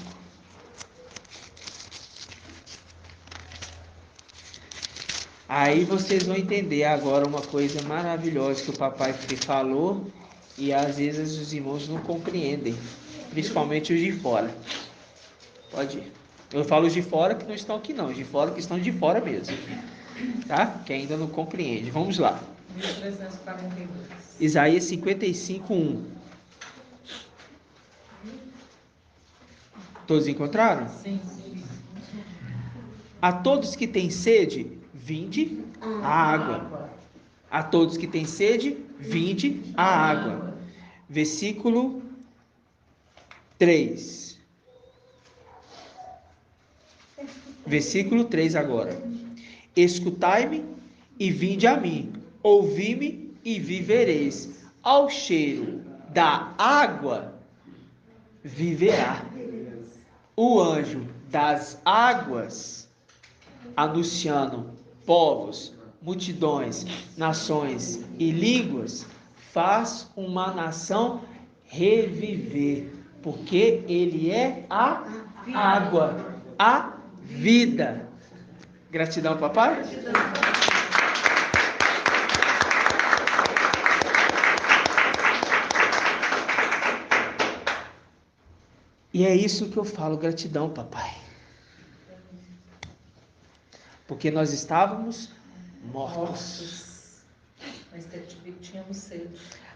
Aí vocês vão entender agora uma coisa maravilhosa que o papai falou e às vezes os irmãos não compreendem, principalmente os de fora. Pode ir. Eu falo os de fora que não estão aqui não, os de fora que estão de fora mesmo, tá? Que ainda não compreende. Vamos lá. 1342. Isaías 55, 1. Todos encontraram? Sim. A todos que têm sede, vinde a água. A todos que têm sede, vinde a água. Versículo 3. Versículo 3 agora. Escutai-me e vinde a mim. Ouvi-me e vivereis. Ao cheiro da água viverá. O anjo das águas, anunciando povos, multidões, nações e línguas, faz uma nação reviver, porque ele é a água, a vida. Gratidão, papai. E é isso que eu falo, gratidão, papai. Porque nós estávamos mortos. Mas tínhamos sede.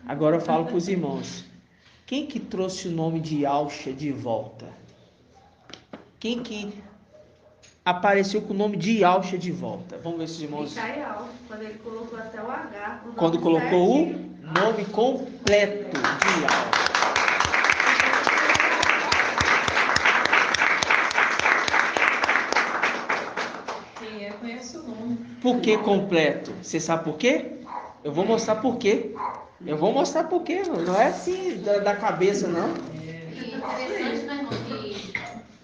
Agora eu falo para os irmãos. Quem que trouxe o nome de Alcha de volta? Quem que apareceu com o nome de Alcha de volta? Vamos ver se os irmãos... Micael, quando ele colocou até o H. Quando colocou o nome completo de Alcha. Conhece o nome. Por que completo? Você sabe por quê? Eu vou mostrar por quê. Não é assim da cabeça, não. E interessante, né, irmão, que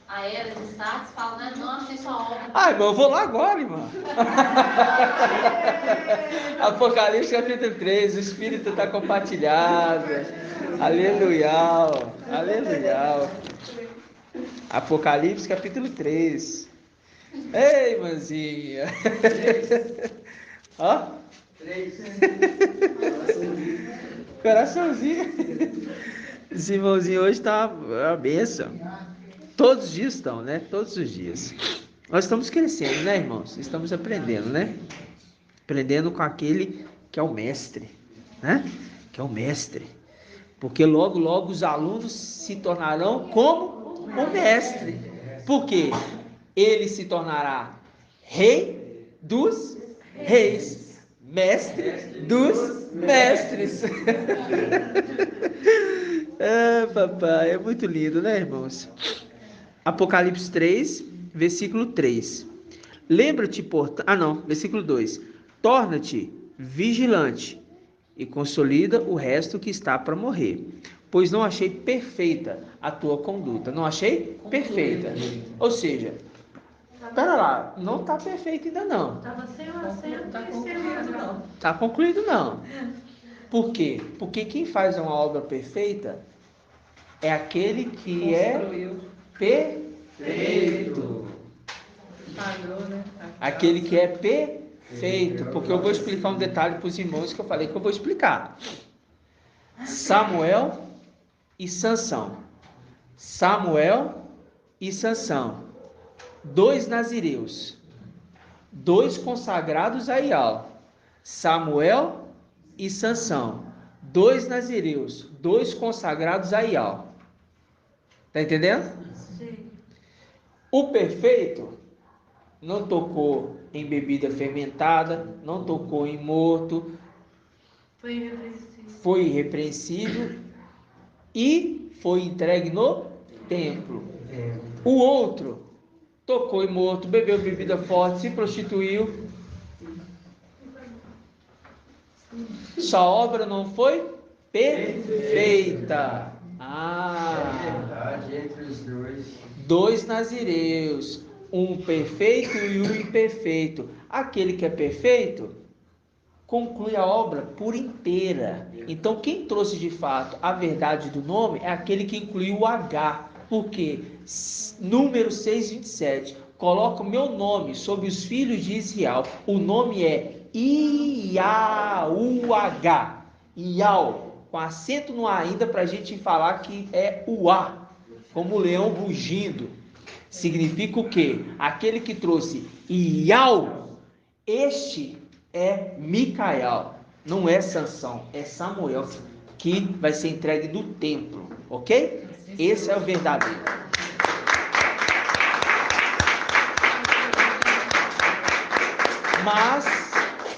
a era de status fala, né, não achei sua obra. Ah, irmão, eu vou lá agora, irmão. Apocalipse capítulo 3, o Espírito está compartilhado. Aleluia. Aleluia. Apocalipse capítulo 3. Ei, irmãzinha. Ó. 3. Coraçãozinho. Esse irmãozinho hoje está uma bênção. Todos os dias estão, né? Todos os dias. Nós estamos crescendo, né, irmãos? Estamos aprendendo, né? Aprendendo com aquele que é o mestre, né? Que é o mestre. Porque logo, logo os alunos se tornarão como o mestre. Por quê? Ele se tornará rei dos reis, mestre dos mestres. Papai, é muito lindo, né, irmãos? Apocalipse 3, versículo 3. Lembra-te, portanto... versículo 2. Torna-te vigilante e consolida o resto que está para morrer, pois não achei perfeita a tua conduta. Não achei perfeita. Ou seja... Pera lá, não está perfeito ainda não. Estava sem o acento. Está concluído, não. Está concluído não. Por quê? Porque quem faz uma obra perfeita é aquele que é perfeito. Falhou, né? Aquele que é perfeito. Porque eu vou explicar um detalhe para os irmãos que eu falei que eu vou explicar. Samuel e Sansão. Samuel e Sansão. 2 nazireus, 2 consagrados a Ial, Samuel e Sansão, 2 nazireus, 2 consagrados a Ial. Tá entendendo? Sim. O perfeito não tocou em bebida fermentada, não tocou em morto, foi irrepreensível e foi entregue no templo. O outro tocou em morto, bebeu bebida forte, se prostituiu. Sua obra não foi perfeita. É verdade, entre os dois. 2 nazireus, um perfeito e um imperfeito. Aquele que é perfeito conclui a obra por inteira. Então, quem trouxe de fato a verdade do nome é aquele que incluiu o H. Porque número 6:27 coloca o meu nome sobre os filhos de Israel. O nome é Iauh. Iau, com acento no A ainda, para a gente falar que é o A, como o leão rugindo. Significa o quê? Aquele que trouxe Iau, este é Micael, não é Sansão, é Samuel, que vai ser entregue do templo, ok? Esse é o verdadeiro.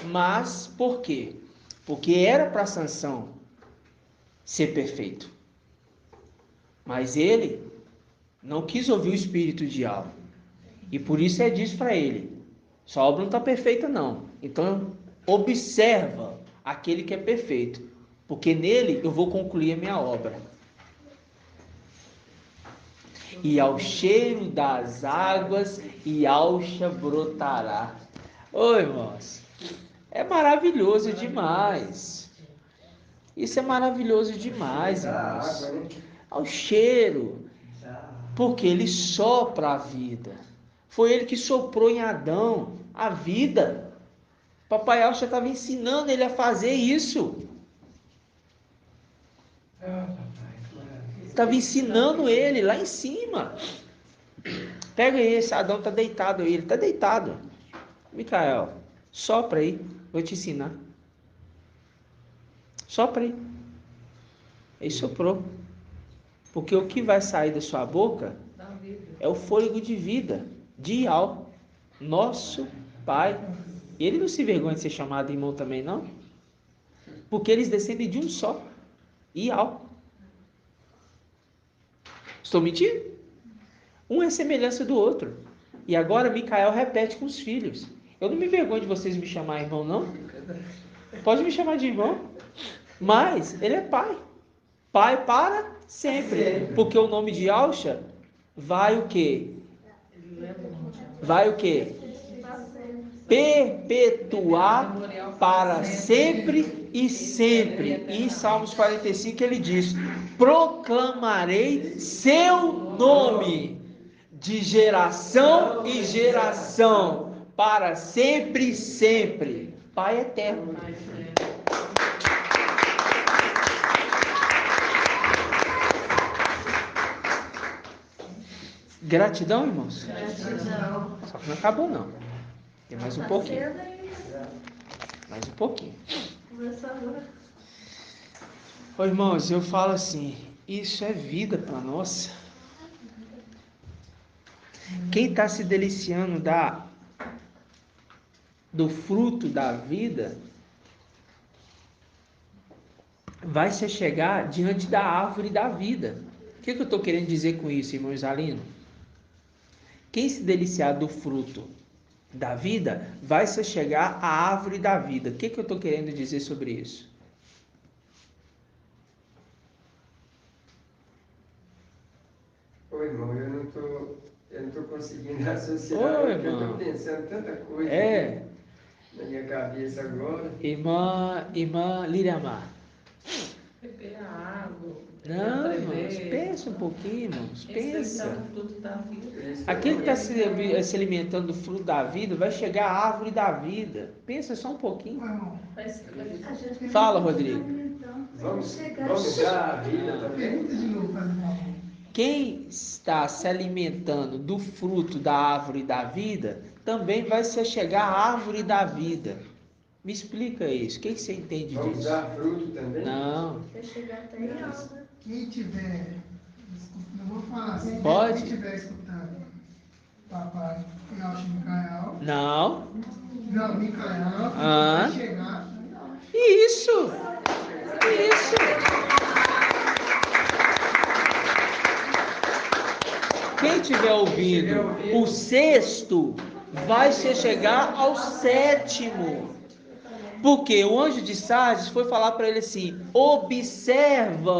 Mas por quê? Porque era para Sansão ser perfeito. Mas ele não quis ouvir o espírito de Iau. E por isso diz para ele: sua obra não está perfeita não. Então observa aquele que é perfeito, porque nele eu vou concluir a minha obra. E ao cheiro das águas Iauxa brotará. Ô irmãos, é maravilhoso demais. Isso é maravilhoso demais, irmãos. Ao cheiro, porque ele sopra a vida. Foi ele que soprou em Adão a vida. Papai Alcha estava ensinando ele a fazer isso. Estava ensinando ele lá em cima. Pega esse, Adão está deitado aí. Ele está deitado. Micael, sopra aí. Vou te ensinar. Sopra aí. Ele soprou. Porque o que vai sair da sua boca é o fôlego de vida de Iau, nosso Pai. Ele não se envergonha de ser chamado irmão também, não? Porque eles descendem de um só, Iau. Estou mentindo? Um é semelhança do outro. E agora Micael repete com os filhos. Eu não me envergonho de vocês me chamar irmão, não. Pode me chamar de irmão. Mas ele é pai. Pai para sempre. Porque o nome de Iauxa vai o quê? Vai o quê? Perpetuar para sempre e sempre. E em Salmos 45 ele diz: proclamarei seu nome de geração em geração, para sempre e sempre. Pai eterno. Gratidão, irmãos? Gratidão. Só que não acabou, não. Tem mais um pouquinho. Mais um pouquinho. Ô, irmãos, eu falo assim, isso é vida para nós. Quem está se deliciando do fruto da vida vai se chegar diante da árvore da vida. O que eu estou querendo dizer com isso, irmão Isalino? Quem se deliciar do fruto da vida vai se chegar à árvore da vida. O que eu estou querendo dizer sobre isso? Ô irmão, eu não tô conseguindo associar. Ô, eu irmão. estou pensando tanta coisa na minha cabeça agora. Irmã Liriamar. Beber a água. Não, irmãos, pensa um pouquinho, irmãos, pensa. O fruto da vida. Aquele que está se alimentando do fruto da vida vai chegar à árvore da vida. Pensa só um pouquinho. Fala, Rodrigo. Vamos dar a vida também. Quem está se alimentando do fruto da árvore da vida também vai se chegar à árvore da vida. Me explica isso. O que você entende Vamos disso? dar fruto também? Não. Quem tiver, não vou falar assim, Pode. quem estiver escutando papai Iauxa Micael, Não. Micael, vai chegar. Isso. Quem estiver ouvindo o sexto vai se chegar ao sétimo. Porque o anjo de Sardes foi falar para ele assim: observa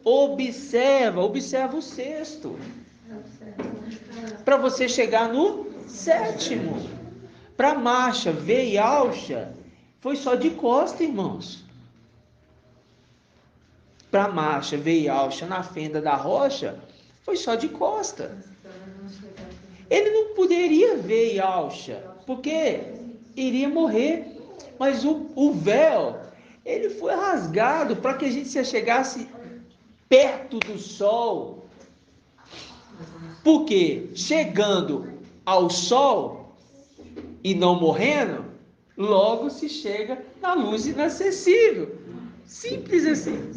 o sexto. para você chegar no 7º. Para Marcha, V e Alcha, foi só de costa, irmãos. Para Marcha, V e Alcha na fenda da rocha, foi só de costa. Ele não poderia ver e Alcha, porque iria morrer. Mas o véu, ele foi rasgado para que a gente se chegasse perto do sol. Porque chegando ao sol e não morrendo, logo se chega na luz inacessível. Simples assim.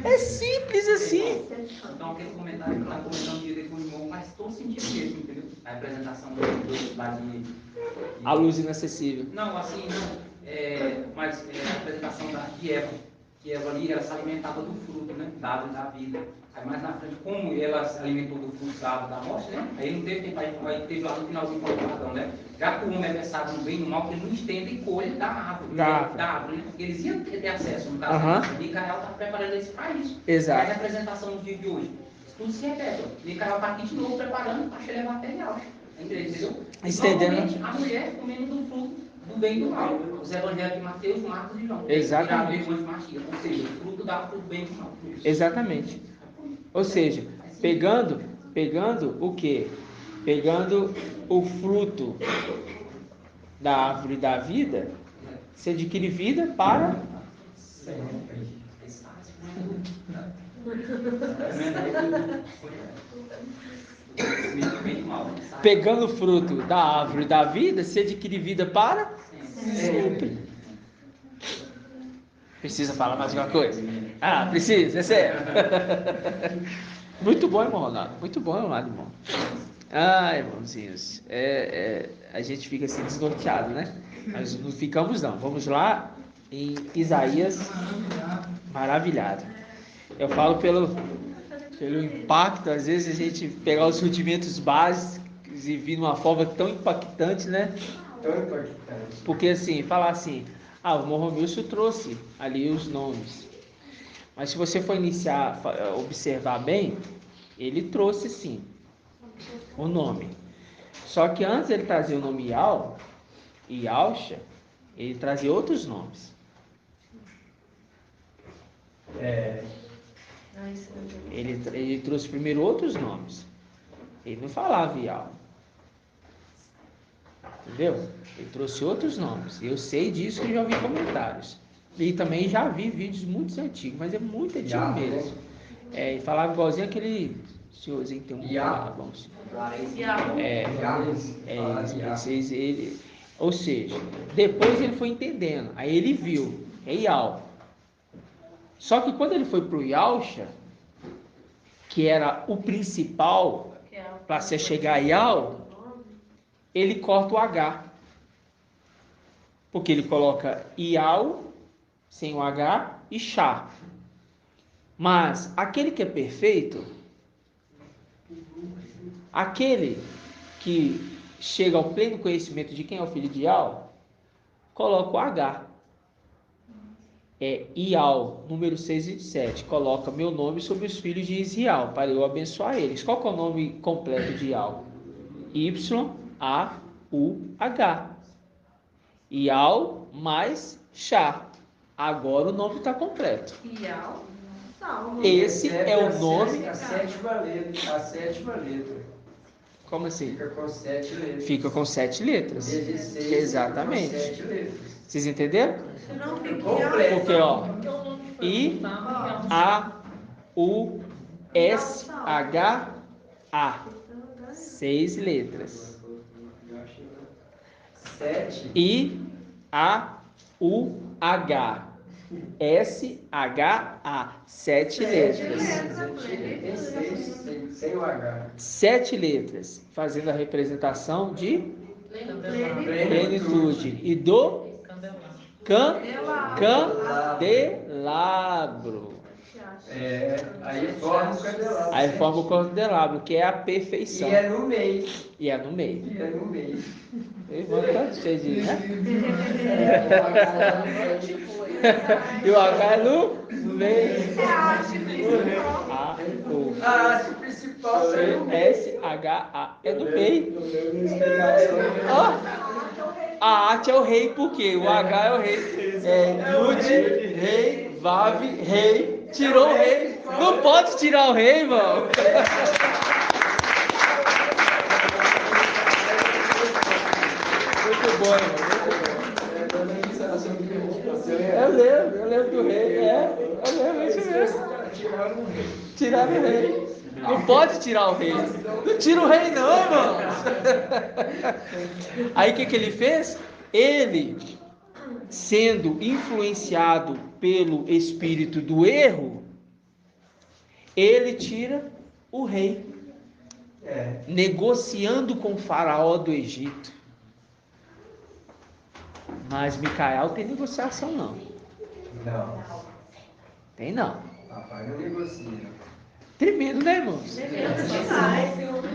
É simples assim. Então, aquele comentário que ela começou no dia com o irmão faz todo sentido mesmo, entendeu? A representação dos lados. A luz inacessível. Não, assim, não. Mas a representação de Eva. Que Eva ali, ela se alimentava do fruto, né? Da árvore da vida. Aí mais na frente, como ela se alimentou do fruto da árvore da morte, né? Aí não teve tempo, aí teve lá no finalzinho com Adão, né? Já que o homem é versado no bem e no mal, que ele não estende e colhe da árvore. Da árvore, né? Porque eles iam ter acesso, no caso. Micael está preparando eles para isso. Exato. Mas a representação no dia de hoje, tudo se repete. Micael está aqui de novo preparando para levar até ele, entendeu? Estendendo. A mulher comendo do fruto do bem e do mal. Os evangelhos de Mateus, Marcos e João. Exatamente. Ou seja, o fruto dá do bem e do mal. Exatamente. Ou seja, pegando o quê? Pegando o fruto da árvore da vida, se adquire vida para pegando o fruto da árvore da vida, se adquire vida para sempre. Precisa falar mais alguma coisa? Ah, precisa, é sério. Muito bom, irmão Ronaldo. Muito bom, amado irmão. Ah, irmãozinhos, a gente fica assim desnorteado, né? Mas não ficamos não. Vamos lá em Isaías, maravilhado. Eu falo pelo impacto, às vezes a gente pegar os rudimentos básicos e vir de uma forma tão impactante, né? Tão impactante. Porque assim, falar assim, o irmão Romilson trouxe ali os nomes. Mas se você for observar bem, ele trouxe sim o nome. Só que antes ele trazia o nome Ial e Alcha, ele trazia outros nomes. Ele trouxe primeiro outros nomes. Ele não falava Ial. Entendeu? Ele trouxe outros nomes. Eu sei disso, que já ouvi comentários. E também já vi vídeos muito antigos, mas é muito antigo mesmo. Ele falava igualzinho aquele senhorzinho que tem um bom. Ou seja, depois ele foi entendendo. Aí ele viu, é Ial. Só que quando ele foi para o Ialcha, que era o principal para se chegar a Ial, ele corta o H. Porque ele coloca Ial sem o H e Chá. Mas aquele que é perfeito, aquele que chega ao pleno conhecimento de quem é o filho de Ial, coloca o H. É Ial, número 627. Coloca meu nome sobre os filhos de Israel, para eu abençoar eles. Qual que é o nome completo de Ial? Y-A-U-H. Ial mais Chá. Agora o nome está completo. Ial. Esse é o nome. A sétima letra. Como assim? Fica com 7 letras. Fica com 7 letras. 16, exatamente. Com 7 letras. Vocês entenderam? Não fica Porque, I-A-U-S-H-A. 6 letras. 7. I-A-U-H. S-H-A. 7 letras. Sem o H. 7 letras. Fazendo a representação de plenitude. E do candelabro. Aí forma o candelabro. Aí forma o candelabro, que é a perfeição. E é no meio. Irmão, tá cheio de, né? E o H é no meio. A haste principal S-H-A. É do rei. Ó, a arte é o rei, por quê? O H é o rei. Yud, rei, Vav, rei. Tirou o rei. Não pode tirar o rei, irmão. Muito bom, irmão. Eu lembro do rei. Eu lembro, é isso mesmo. Tiraram o rei. Não pode tirar o rei. Não tira o rei, não, irmão. Aí o que ele fez? Ele, sendo influenciado pelo espírito do erro, ele tira o rei, negociando com o faraó do Egito. Mas Micael tem negociação não. Não. Tem não. Papai não negocia. Tremendo, né, irmãos?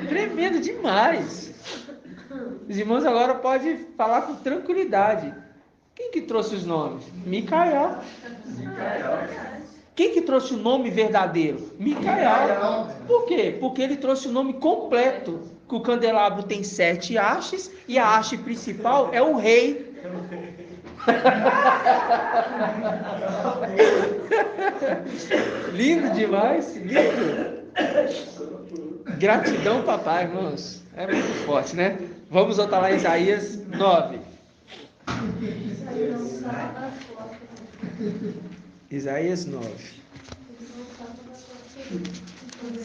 Tremendo demais. Os irmãos agora podem falar com tranquilidade. Quem que trouxe os nomes? Micael. Quem que trouxe o nome verdadeiro? Micael. Por quê? Porque ele trouxe o nome completo. Que o candelabro tem 7 hastes e a haste principal é o rei. Lindo demais, lindo. Gratidão, papai, irmãos. É muito forte, né? Vamos voltar lá em Isaías 9. Isaías 9.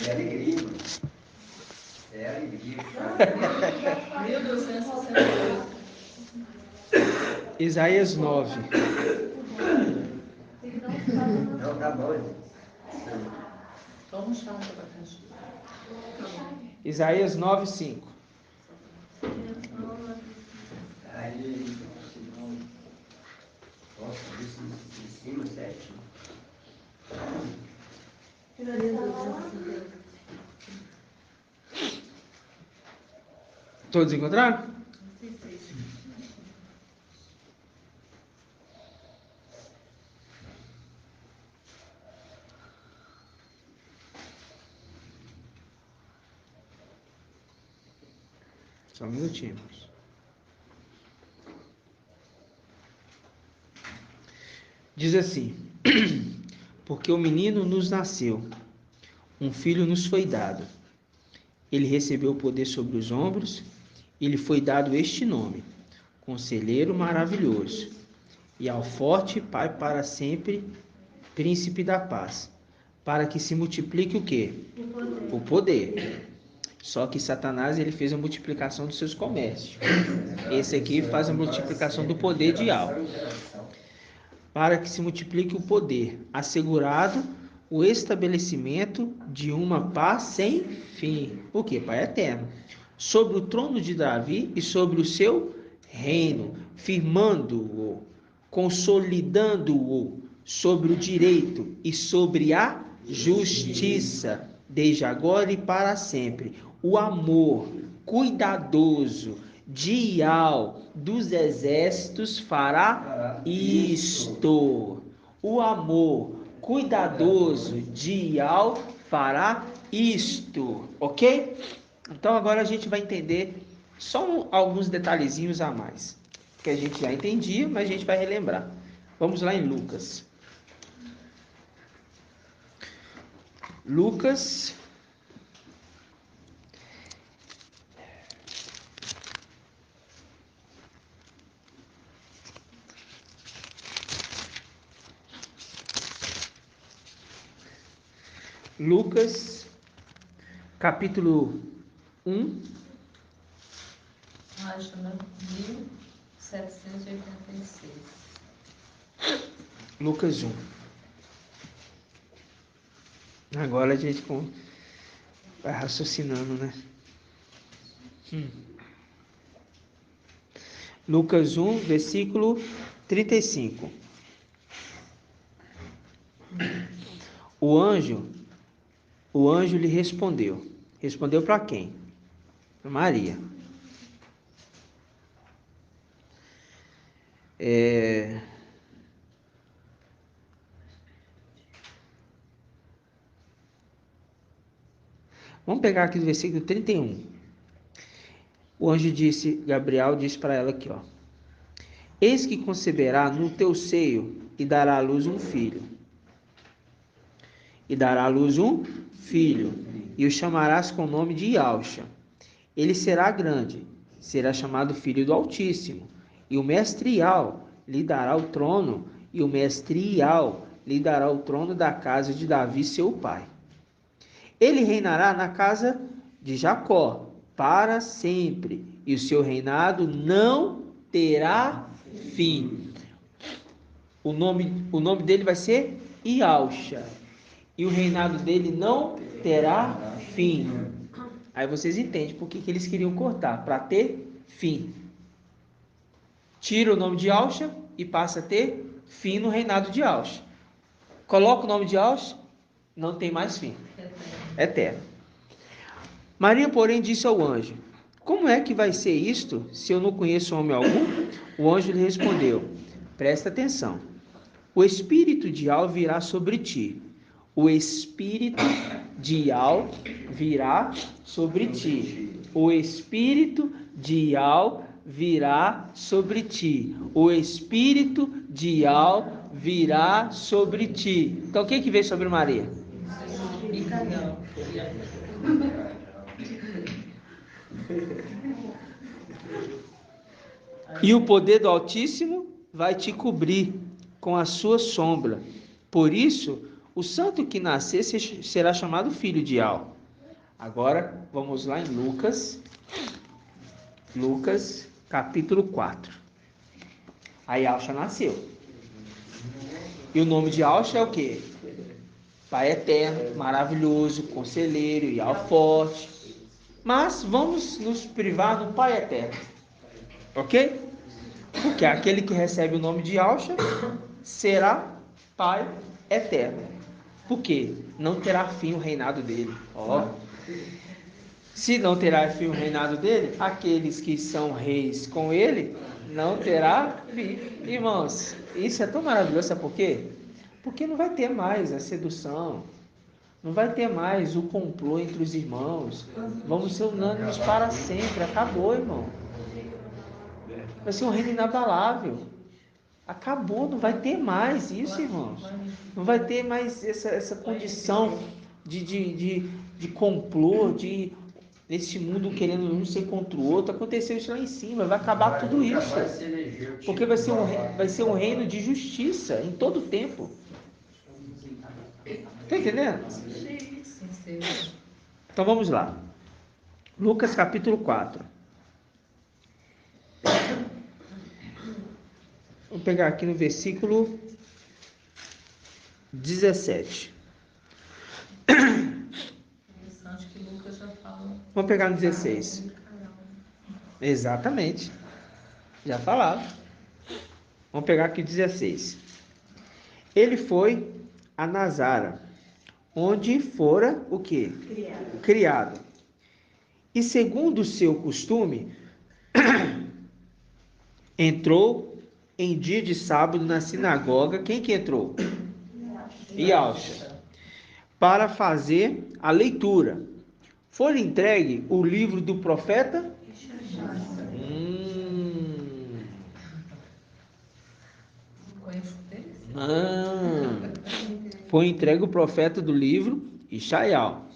É alegria. É alegria. Meu Deus, essa semana. Isaías 9. Não, tá bom. Vamos falar para a gente. Isaías 9, 5. Aí, nossa, isso em cima, 7. Todos encontraram? Só um minutinho. Diz assim: porque o menino nos nasceu, um filho nos foi dado. Ele recebeu o poder sobre os ombros, e lhe foi dado este nome: Conselheiro Maravilhoso, e ao forte Pai para sempre, Príncipe da Paz, para que se multiplique o quê? O poder. Só que Satanás ele fez a multiplicação dos seus comércios. Esse aqui faz a multiplicação do poder de algo. Para que se multiplique o poder, assegurado o estabelecimento de uma paz sem fim. O que? Pai eterno. Sobre o trono de Davi e sobre o seu reino, firmando-o, consolidando-o sobre o direito e sobre a justiça, desde agora e para sempre. O amor cuidadoso, dial dos exércitos fará isto. O amor cuidadoso, dial fará isto, ok? Então agora a gente vai entender só alguns detalhezinhos a mais, que a gente já entendia, mas a gente vai relembrar. Vamos lá em Lucas. Lucas capítulo 1. Página 1786. Lucas 1. Agora a gente vai raciocinando, né? Lucas 1, versículo 35. O anjo lhe respondeu. Respondeu para quem? Para Maria. Vamos pegar aqui do versículo 31. O anjo disse, Gabriel disse para ela aqui, ó. Eis que conceberá no teu seio e dará à luz um filho. E dará à luz um filho, e o chamarás com o nome de Iauxa. Ele será grande, será chamado Filho do Altíssimo, e o mestre Iau lhe dará o trono, e o mestre Iau lhe dará o trono da casa de Davi, seu pai. Ele reinará na casa de Jacó para sempre, e o seu reinado não terá fim. O nome dele vai ser Iauxa, e o reinado dele não terá fim. Aí vocês entendem por que eles queriam cortar, para ter fim. Tira o nome de Iauxa e passa a ter fim no reinado de Iauxa. Coloca o nome de Iauxa, não tem mais fim. Eterno. Maria, porém, disse ao anjo: como é que vai ser isto, se eu não conheço homem algum? O anjo lhe respondeu: presta atenção. O espírito de Iau virá sobre ti. O espírito de Iau virá sobre ti. O espírito de Iau virá sobre ti. O espírito de Iau virá sobre ti. Então, o que veio sobre Maria? E o poder do Altíssimo vai te cobrir com a sua sombra. Por isso, o santo que nascer será chamado filho de Iau. Agora, vamos lá em Lucas. Lucas, capítulo 4. A Iauxa nasceu. E o nome de Iauxa é o quê? Pai eterno, maravilhoso, conselheiro, Iau forte. Mas vamos nos privar do Pai eterno. Ok? Porque aquele que recebe o nome de Iauxa será Pai eterno. Por quê? Não terá fim o reinado dele. Se não terá fim o reinado dele, aqueles que são reis com ele não terá fim. Irmãos, isso é tão maravilhoso, sabe por quê? Porque não vai ter mais a sedução, não vai ter mais o complô entre os irmãos. Vamos ser unânimes para sempre. Acabou, irmão. Vai ser um reino inabalável. Acabou, não vai ter mais isso, irmãos. Não vai ter mais essa condição de complô, de esse mundo querendo um ser contra o outro. Aconteceu isso lá em cima, vai acabar tudo isso. Porque vai ser um reino de justiça em todo o tempo. Está entendendo? Sim. Então vamos lá. Lucas capítulo 4. Vamos pegar aqui no versículo 17. Interessante que Lucas já falou. Vamos pegar no 16. Exatamente. Já falava. Vamos pegar aqui 16. Ele foi a Nazara, onde fora o quê? Criado. E segundo o seu costume, entrou em dia de sábado na sinagoga. Quem que entrou? Iauxa. Para fazer a leitura. Foi entregue o livro do profeta? Foi entregue o profeta do livro Ishaial.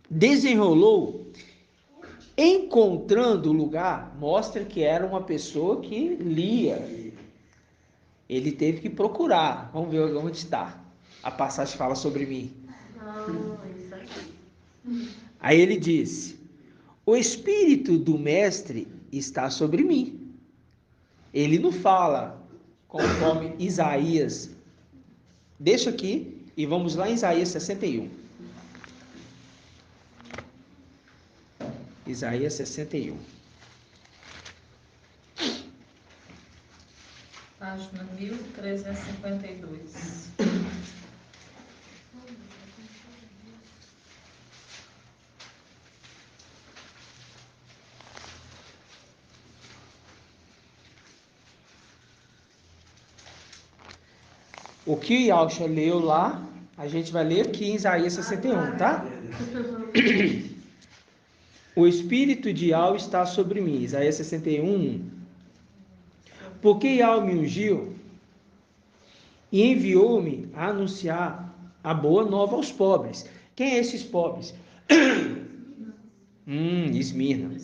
Desenrolou, encontrando o lugar, mostra que era uma pessoa que lia. Ele teve que procurar. Vamos ver onde está. A passagem fala sobre mim. Isso aqui. Aí ele disse: o Espírito do Mestre está sobre mim. Ele não fala conforme Isaías. Deixa aqui e vamos lá em Isaías 61. Isaías 61. Página 1352. O que Iauxa leu lá A gente vai ler aqui em Isaías 61, tá? O Espírito de Yahweh está sobre mim. Isaías 61. Porque Yahweh me ungiu e enviou-me a anunciar a boa nova aos pobres. Quem é esses pobres? Esmirna.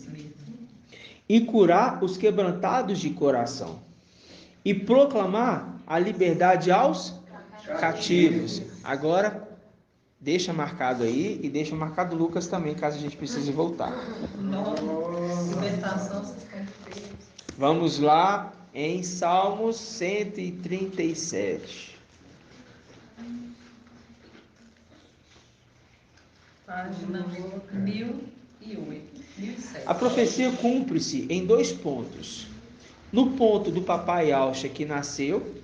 E curar os quebrantados de coração. E proclamar a liberdade aos cativos. Agora, deixa marcado aí e deixa marcado Lucas também, caso a gente precise voltar. Vamos lá em Salmos 137. Página 1008. 1007. A profecia cumpre-se em 2 pontos. No ponto do papai Alcha, que nasceu,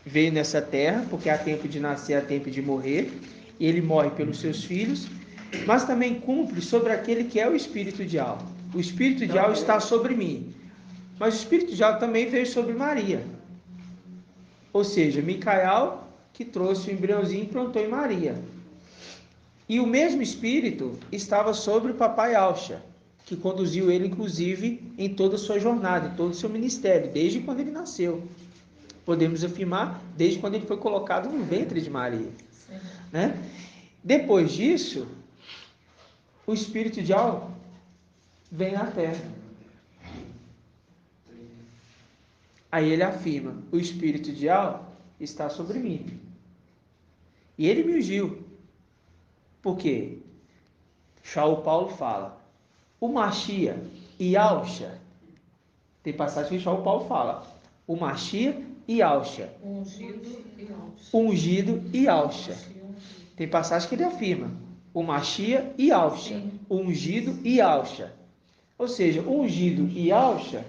veio nessa terra, porque há tempo de nascer, há tempo de morrer, e ele morre pelos seus filhos, mas também cumpre sobre aquele que é o Espírito de Yahweh. O Espírito de Yahweh está sobre mim, mas o Espírito de Yahweh também veio sobre Maria. Ou seja, Micael, que trouxe o embriãozinho e plantou em Maria. E o mesmo Espírito estava sobre o papai Alcha, que conduziu ele, inclusive, em toda a sua jornada, em todo o seu ministério, desde quando ele nasceu. Podemos afirmar, desde quando ele foi colocado no ventre de Maria. Né? Depois disso, o Espírito de Yahweh vem à terra. Aí ele afirma, o Espírito de Yahweh está sobre mim. E ele me ungiu. Por quê? Shaul Paulo fala, o Machia e Alcha, tem passagem que Shaul Paulo fala, o Machia e Alcha. Ungido e Alcha. Tem passagem que ele afirma, o Machia e Alcha. Ungido e Alcha. Ou seja, o ungido e Alcha,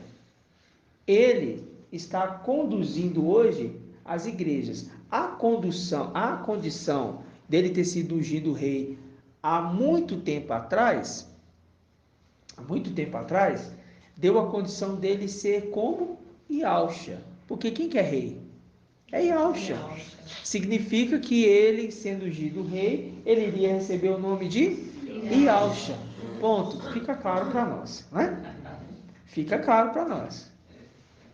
ele está conduzindo hoje as igrejas. A condição dele ter sido ungido rei há muito tempo atrás, deu a condição dele ser como Yahusha. Porque quem que é rei? É Yahusha. Significa que ele, sendo ungido rei, ele iria receber o nome de Yahusha. Ponto. Fica claro para nós, né? Fica claro para nós.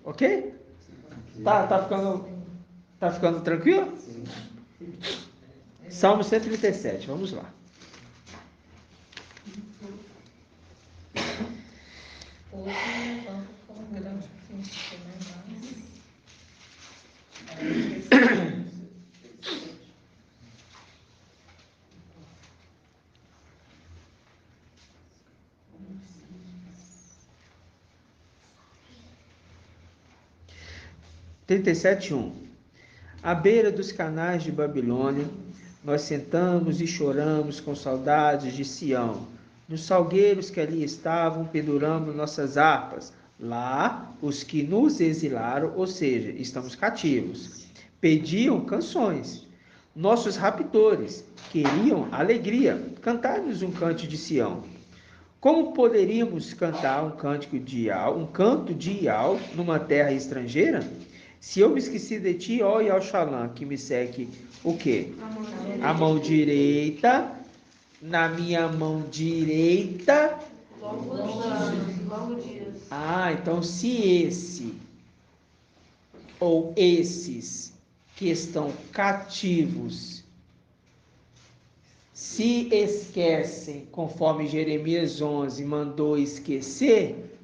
Ok? Tá ficando tranquilo? Salmo 137, vamos lá. À beira dos canais de Babilônia, nós sentamos e choramos com saudades de Sião. Nos salgueiros que ali estavam, penduramos nossas harpas. Lá, os que nos exilaram, ou seja, estamos cativos, pediam canções. Nossos raptores queriam alegria, cantar-nos um canto de Sião. Como poderíamos cantar um canto de Ial, numa terra estrangeira? Se eu me esqueci de ti, ó Yalshalã, que me segue o quê? A mão direita, na minha mão direita. Então se esse ou esses que estão cativos se esquecem, conforme Jeremias 11 mandou esquecer,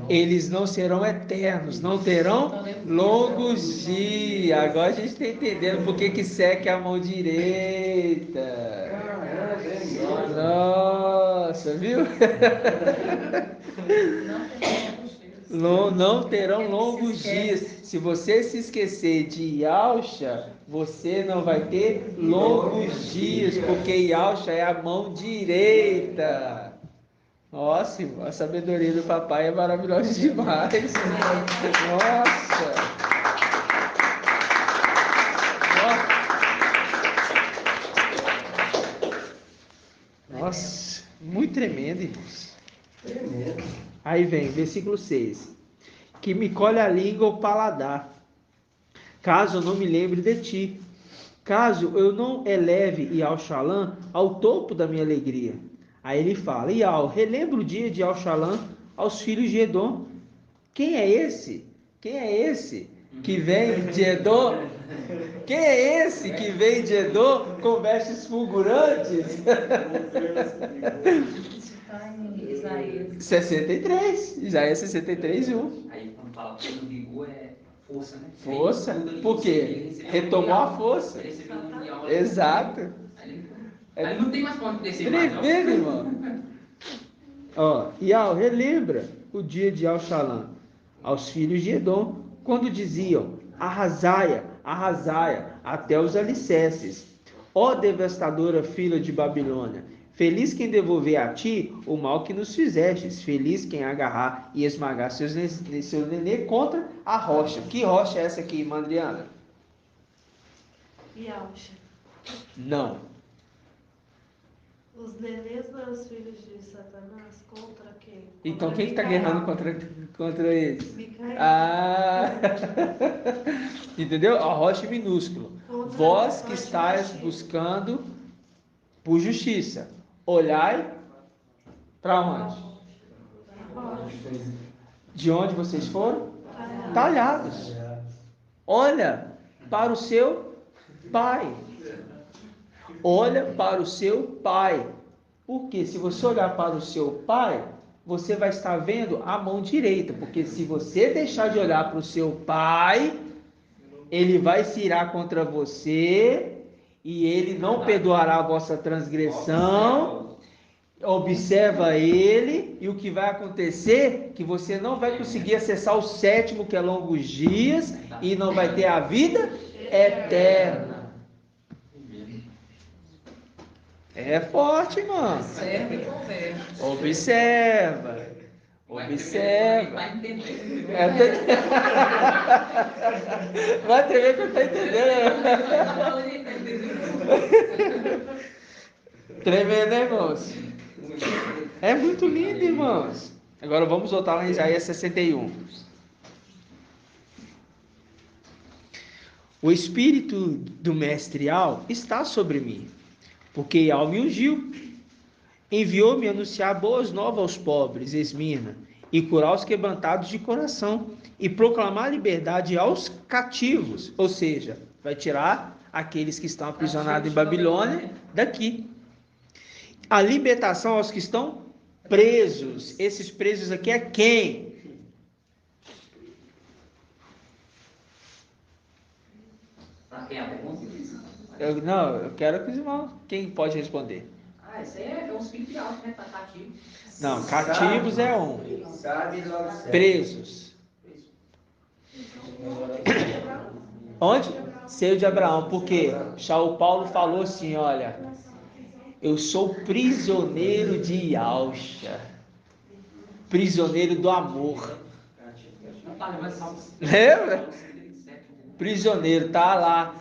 eles não serão eternos, não terão longos dias. Agora a gente está entendendo por que seca a mão direita. Nossa, viu? Não terão longos dias. Se você se esquecer de Yahusha, você não vai ter longos dias, porque Yahusha é a mão direita. Nossa, a sabedoria do papai é maravilhosa demais. Nossa, muito tremendo, irmãos. Aí vem, versículo 6. Que me colhe a língua ou paladar, caso eu não me lembre de ti. caso eu não eleve Ial-Shalom ao topo da minha alegria. Aí ele fala, Ial, relembra o dia de Ial-Shalom aos filhos de Edom. Quem é esse? Quem é esse que vem de Edom? Quem é esse que vem de Edom com vestes fulgurantes? Isso está em Isaías. 63. Isaías 63, 1. Aí quando fala pleno vigor é força, né? Força. Por quê? Retomou a força. Exato. Aí não tem mais como descer mais. Tremendo, irmão. Ó, Ial, relembra o dia de Ial-Shalom aos filhos de Edom, quando diziam, arrasaia, arrasaia, até os alicerces. Ó devastadora filha de Babilônia, feliz quem devolver a ti o mal que nos fizestes, feliz quem agarrar e esmagar seu nenê contra a rocha. Que rocha é essa aqui, irmã Adriana? Yalcha. Não. Os nenês são os filhos de Satanás contra quem? Então quem está guerrando contra eles? Micael. Ah! Entendeu? A rocha minúsculo. Vós que estáis buscando por justiça, olhai para onde? De onde vocês foram? Talhados. Olha para o seu pai. Olha para o seu pai. Porque se você olhar para o seu pai, você vai estar vendo a mão direita. Porque se você deixar de olhar para o seu pai, ele vai se irar contra você e ele não perdoará a vossa transgressão. Observa ele, e o que vai acontecer? Que você não vai conseguir acessar o sétimo, que é longos dias, e não vai ter a vida eterna. É forte, mano. Observa. Observa. Vai tremer que eu tô entendendo. Tremendo, né, irmãos? É muito lindo, irmãos. Agora vamos voltar lá em Isaías 61. O espírito do mestre Ial está sobre mim, porque Ial me ungiu, enviou-me anunciar boas novas aos pobres, Esmirna, e curar os quebrantados de coração, e proclamar liberdade aos cativos, ou seja, vai tirar aqueles que estão aprisionados em Babilônia daqui. A libertação aos que estão presos. Esses presos aqui é quem? Para quem é a pergunta? Eu quero que os irmãos. Quem pode responder? Esse aí é um espírito de alto, né? Tá cativo. Não, cativos é um. Sabe logo certo. Presos. Onde? Seio de Abraão. Por quê? O Paulo falou assim, olha, eu sou prisioneiro de Yalcha, prisioneiro do amor. Lembra? Prisioneiro, tá lá.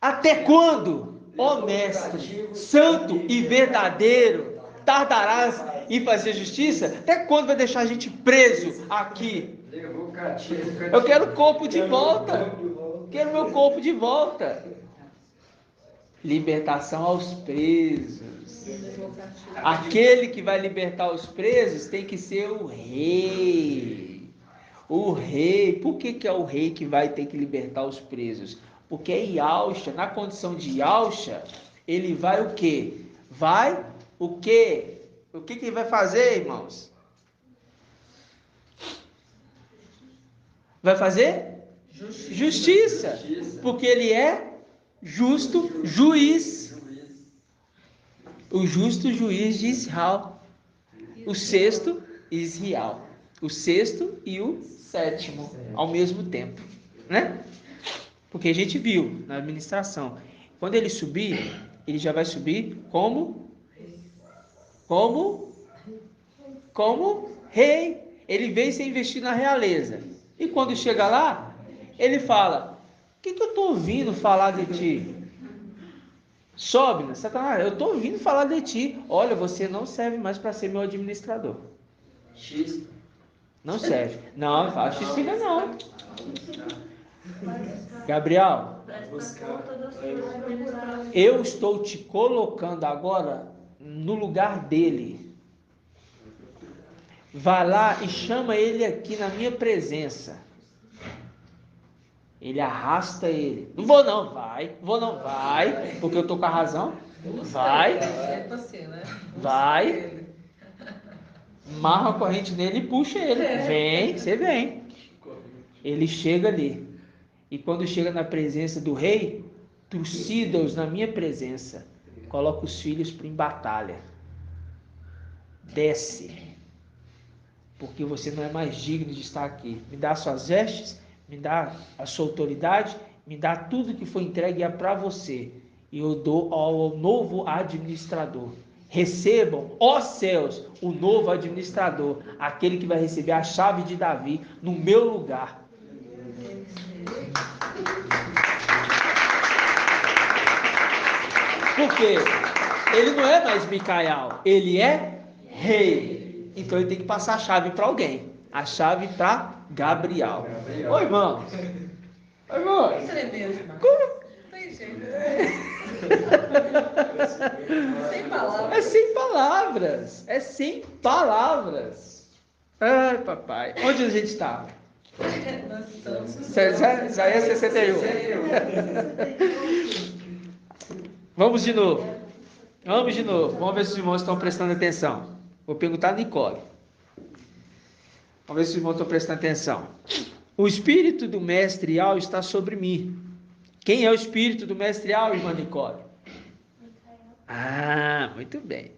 Até quando, ó mestre, santo e verdadeiro, tardarás em fazer justiça? Até quando vai deixar a gente preso aqui? Eu quero o corpo de volta. Quero meu corpo de volta. Libertação aos presos. Aquele que vai libertar os presos tem que ser o rei. O rei. Por que é o rei que vai ter que libertar os presos? Porque é Yalcha. Na condição de Yalcha, ele vai o quê? Vai o quê? O que ele vai fazer, irmãos? Vai fazer? Justiça. Porque ele é justo juiz. O justo juiz de Israel. O sexto Israel. O sexto e o sétimo ao mesmo tempo, né? Porque a gente viu na administração, quando ele subir, ele já vai subir como rei. Ele veio ser investido na realeza. E quando chega lá, ele fala: o que eu estou ouvindo falar de ti? Sobe, né? Satanás, eu estou ouvindo falar de ti. Olha, você não serve mais para ser meu administrador. X. Não serve. Não, fala X filha não. Gabriel, Eu estou te colocando agora no lugar dele. Vai lá e chama ele aqui na minha presença. Ele arrasta ele. Não vou não, vai. Vou não, vai. Porque eu tô com a razão. Vai. Vai. Amarra a corrente nele e puxa ele. Vem, você vem. Ele chega ali. E quando chega na presença do rei, trucida-os na minha presença. Coloca os filhos em batalha. Desce. Porque você não é mais digno de estar aqui. Me dá suas vestes, me dá a sua autoridade, me dá tudo que foi entregue para você. E eu dou ao novo administrador. Recebam, ó céus, o novo administrador, aquele que vai receber a chave de Davi no meu lugar. Porque ele não é mais Micael, ele é rei. Então ele tem que passar a chave para alguém. A chave para Gabriel. Ô irmão. Ô irmão. Como? Sem palavras. É sem palavras. É sem palavras. Ai, papai. Onde a gente está? Isaías 61. Vamos de novo. Vamos ver se os irmãos estão prestando atenção. Vou perguntar a Nicole. Vamos ver se os irmãos estão prestando atenção. O espírito do mestre Al está sobre mim. Quem é o espírito do mestre Al, irmã Nicole? Muito bem.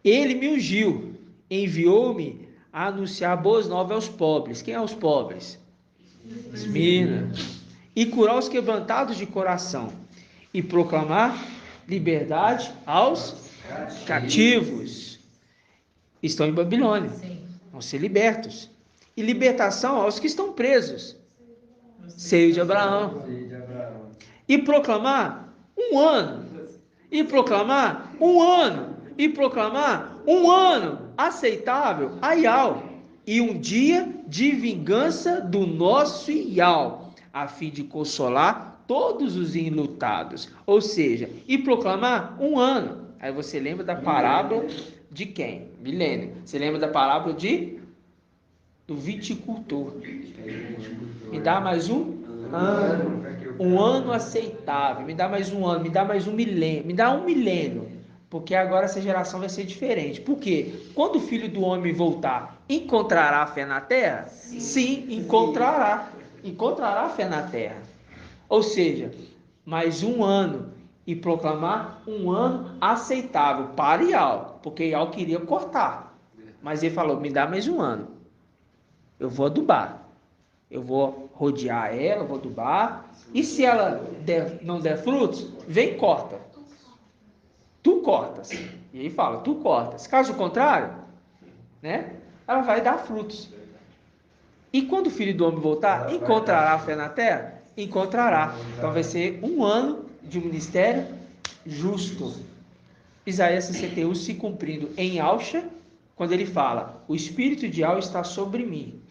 Ele me ungiu, enviou-me a anunciar boas novas aos pobres. Quem é os pobres? Esmirna. E curar os quebrantados de coração. E proclamar liberdade aos cativos. Estão em Babilônia. Vão ser libertos. E libertação aos que estão presos. Seio de Abraão. E proclamar um ano. E proclamar um ano. E proclamar um ano aceitável a Ial. E um dia de vingança do nosso Ial, a fim de consolar todos os enlutados. Ou seja, e proclamar um ano. Aí você lembra da parábola de quem? Milênio. Você lembra da parábola do viticultor. Me dá mais um ano. Um ano aceitável. Me dá mais um ano. Me dá mais um milênio. Me dá um milênio. Porque agora essa geração vai ser diferente. Por quê? Quando o Filho do Homem voltar, encontrará fé na terra? Sim, encontrará. Encontrará fé na terra. Ou seja, mais um ano. E proclamar um ano aceitável para Ial. Porque Ial queria cortar. Mas ele falou, me dá mais um ano. Eu vou adubar. Eu vou rodear ela, vou adubar. E se ela não der frutos, vem e corta. Tu cortas. E aí fala, tu cortas. Caso contrário, né? Ela vai dar frutos. E quando o Filho do Homem voltar, encontrará fé na terra? Encontrará. Então vai ser um ano de um ministério justo. Isaías 61 se cumprindo em Alcha, quando ele fala, o Espírito de Al está sobre mim.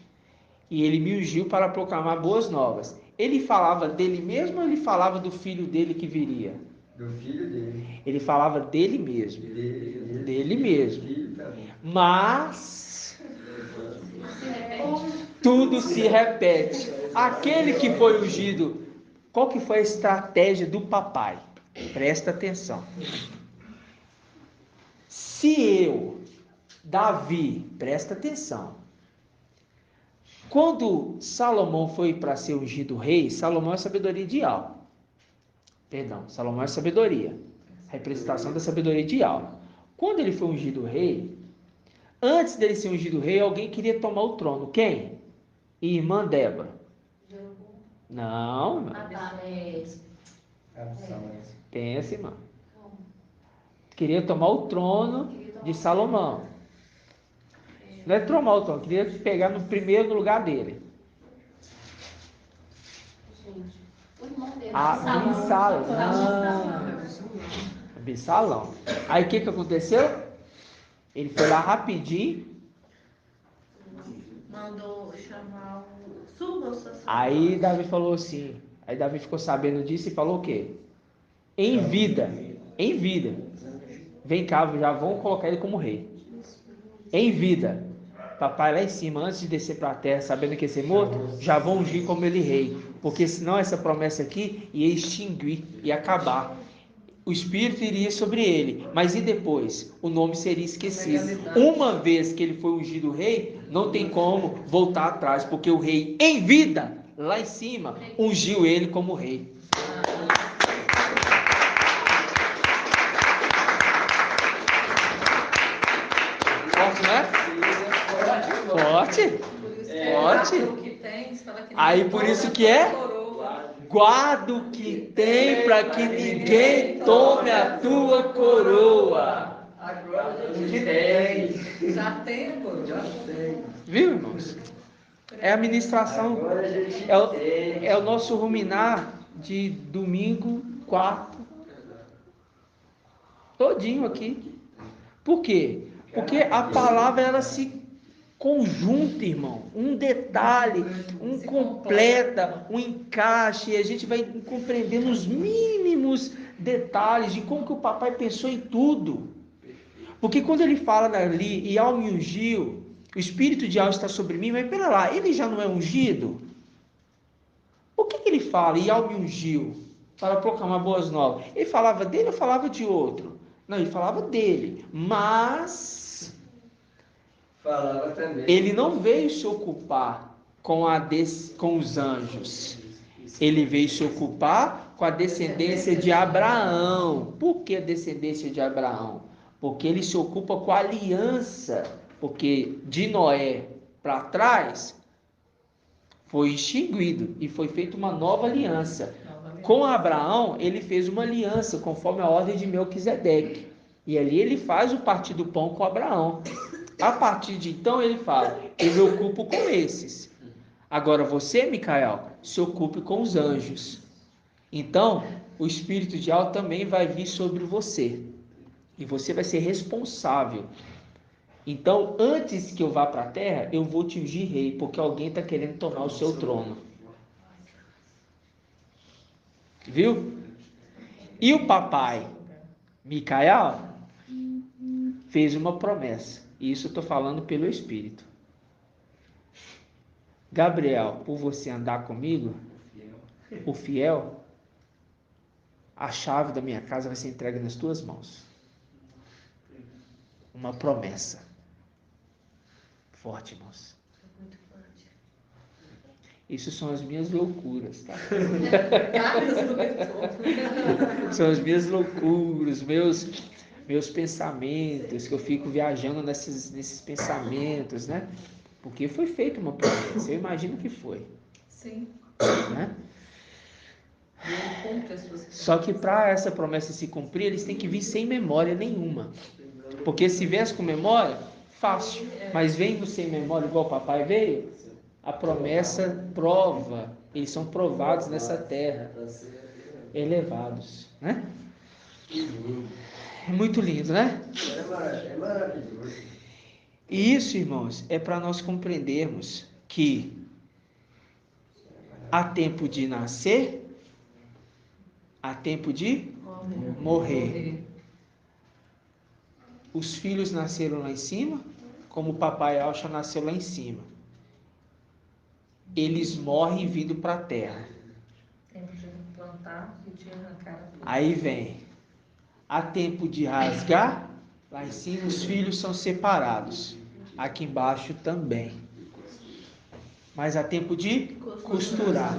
E ele me ungiu para proclamar boas novas. Ele falava dele mesmo ou ele falava do filho dele que viria? Do filho dele. Ele falava dele mesmo. Dele mesmo. Mas tudo se repete. Aquele que foi ungido, qual que foi a estratégia do papai? Presta atenção. Se eu, Davi, presta atenção. Quando Salomão foi para ser ungido rei, Salomão é sabedoria ideal. Perdão, Salomão é sabedoria. Representação da sabedoria ideal. Quando ele foi ungido rei, antes dele ser ungido rei, alguém queria tomar o trono. Quem? Irmã Débora. Não, irmã. Pensa, irmã. Queria tomar o trono de Salomão. Não é tomar o trono, queria pegar no primeiro lugar dele. Absalão. Aí o que aconteceu? Ele foi lá rapidinho. Mandou chamar o sumo sacerdote. Aí Davi falou assim, Aí Davi ficou sabendo disso e falou o quê? Em vida. Em vida. Vem cá, já vão colocar ele como rei. Em vida. Papai lá em cima, antes de descer para a terra, sabendo que ia ser morto, já vão ungir como ele rei. Porque senão essa promessa aqui ia extinguir, ia acabar. O Espírito iria sobre ele, mas e depois? O nome seria esquecido. Uma vez que ele foi ungido rei, não tem como voltar atrás, porque o rei em vida, lá em cima, ungiu ele como rei. Forte, né? Forte. Forte. Aí por isso que é... Guarda o que tem para que ninguém tome a tua coroa. Agora que tem. Já tem a coroa. Já tem. Viu, irmãos? É a ministração. É o nosso ruminar de domingo 4. Todinho aqui. Por quê? Porque a palavra ela se conjunta, irmão, um detalhe, um completa, um encaixe, e a gente vai compreendendo os mínimos detalhes de como que o papai pensou em tudo. Porque quando ele fala ali, e ao me ungiu, o Espírito de Deus está sobre mim, mas pera lá, ele já não é ungido? O que ele fala, e ao me ungiu, para proclamar boas novas? Ele falava dele ou falava de outro? Não, ele falava dele, mas... Falava também. Ele não veio se ocupar com os anjos. Ele veio se ocupar com a descendência de Abraão. Por que a descendência de Abraão? Porque ele se ocupa com a aliança. Porque de Noé para trás foi extinguido e foi feita uma nova aliança. Com Abraão, ele fez uma aliança conforme a ordem de Melquisedeque. E ali ele faz o partir do pão com Abraão. A partir de então ele fala, eu me ocupo com esses. Agora você, Micael, se ocupe com os anjos. Então, o Espírito de Deus também vai vir sobre você. E você vai ser responsável. Então, antes que eu vá para a terra, eu vou te ungir rei, porque alguém está querendo tomar o seu trono. Viu? E o papai, Micael, fez uma promessa. E isso eu estou falando pelo Espírito. Gabriel, por você andar comigo, o fiel, a chave da minha casa vai ser entregue nas tuas mãos. Uma promessa. Forte, irmãos. Isso são as minhas loucuras, tá? São as minhas loucuras, meus pensamentos, que eu fico viajando nesses pensamentos, né? Porque foi feita uma promessa, eu imagino que foi. Sim. Né? Só que para essa promessa se cumprir, eles têm que vir sem memória nenhuma. Porque se viesse com memória, fácil. Mas vem sem memória, igual o papai veio, a promessa prova, eles são provados nessa terra, elevados, né? É muito lindo, né? É maravilhoso. E isso, irmãos, é para nós compreendermos que há tempo de nascer, há tempo de morrer. Os filhos nasceram lá em cima, como o papai Alcha nasceu lá em cima. Eles morrem vindo para a terra. Tempo de plantar e de arrancar. Aí vem. Há tempo de rasgar, lá em cima os filhos são separados. Aqui embaixo também. Mas há tempo de costurar.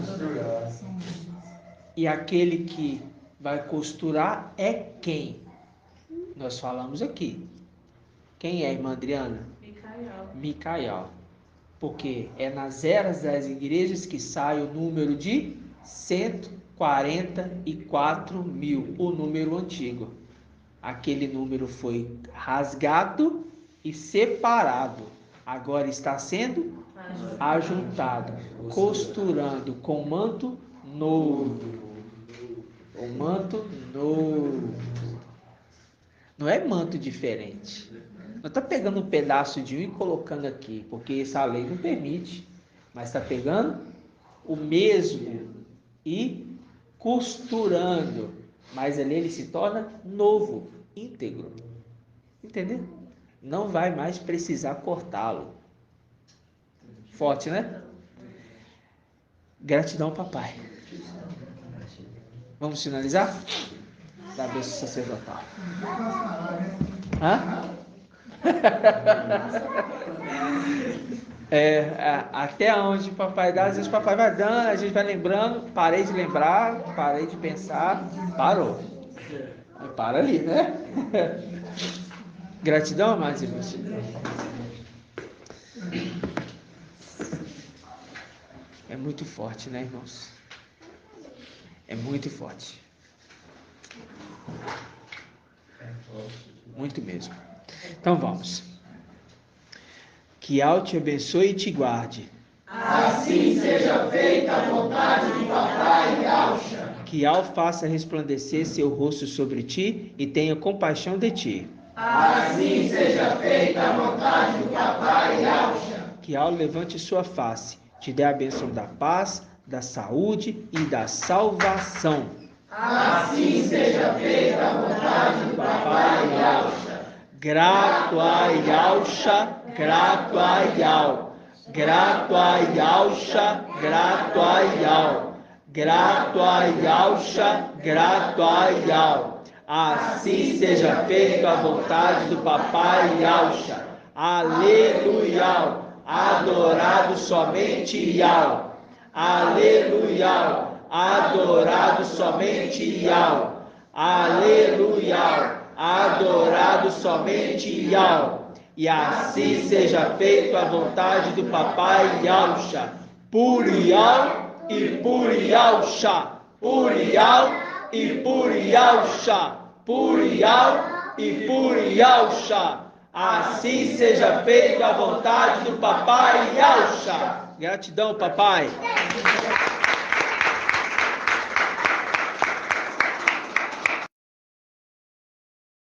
E aquele que vai costurar é quem? Nós falamos aqui. Quem é, irmã Adriana? Micael. Porque é nas eras das igrejas que sai o número de 144 mil, o número antigo. Aquele número foi rasgado e separado. Agora está sendo ajuntado, costurando com manto novo. O manto novo. Não é manto diferente. Não está pegando um pedaço de um e colocando aqui, porque essa lei não permite. Mas está pegando o mesmo e costurando. Mas ali ele se torna novo, íntegro. Entendeu? Não vai mais precisar cortá-lo. Forte, né? Gratidão, papai. Vamos finalizar? Da bênção sacerdotal. Hã? Até onde o papai dá, às vezes o papai vai dando, a gente vai lembrando, parei de lembrar, parei de pensar, parou. Para ali, né? Gratidão, amados irmãos. É muito forte, né, irmãos? É muito forte. Muito mesmo. Então vamos. Que Al te abençoe e te guarde. Assim seja feita a vontade do papai Yalcha. Que Al faça resplandecer seu rosto sobre ti e tenha compaixão de ti. Assim seja feita a vontade do papai Yalcha. Que Al levante sua face, te dê a bênção da paz, da saúde e da salvação. Assim seja feita a vontade do papai Yalcha. Grato a Yalcha, grato a Yal. Grato a Yalcha, grato a Yal. Grato a Yalcha, grato a Yal. Assim seja feita a vontade do papai Yalcha. Aleluia. Adorado somente Yal. Aleluia. Adorado somente Yal. Aleluia. Adorado somente Yal. E assim seja feito a vontade do papai Yalcha. Por Yal e por Yalcha. Por Yal e por Yalcha. Por Yal e por Yalcha. Assim seja feita a vontade do papai Yalcha. Gratidão, papai.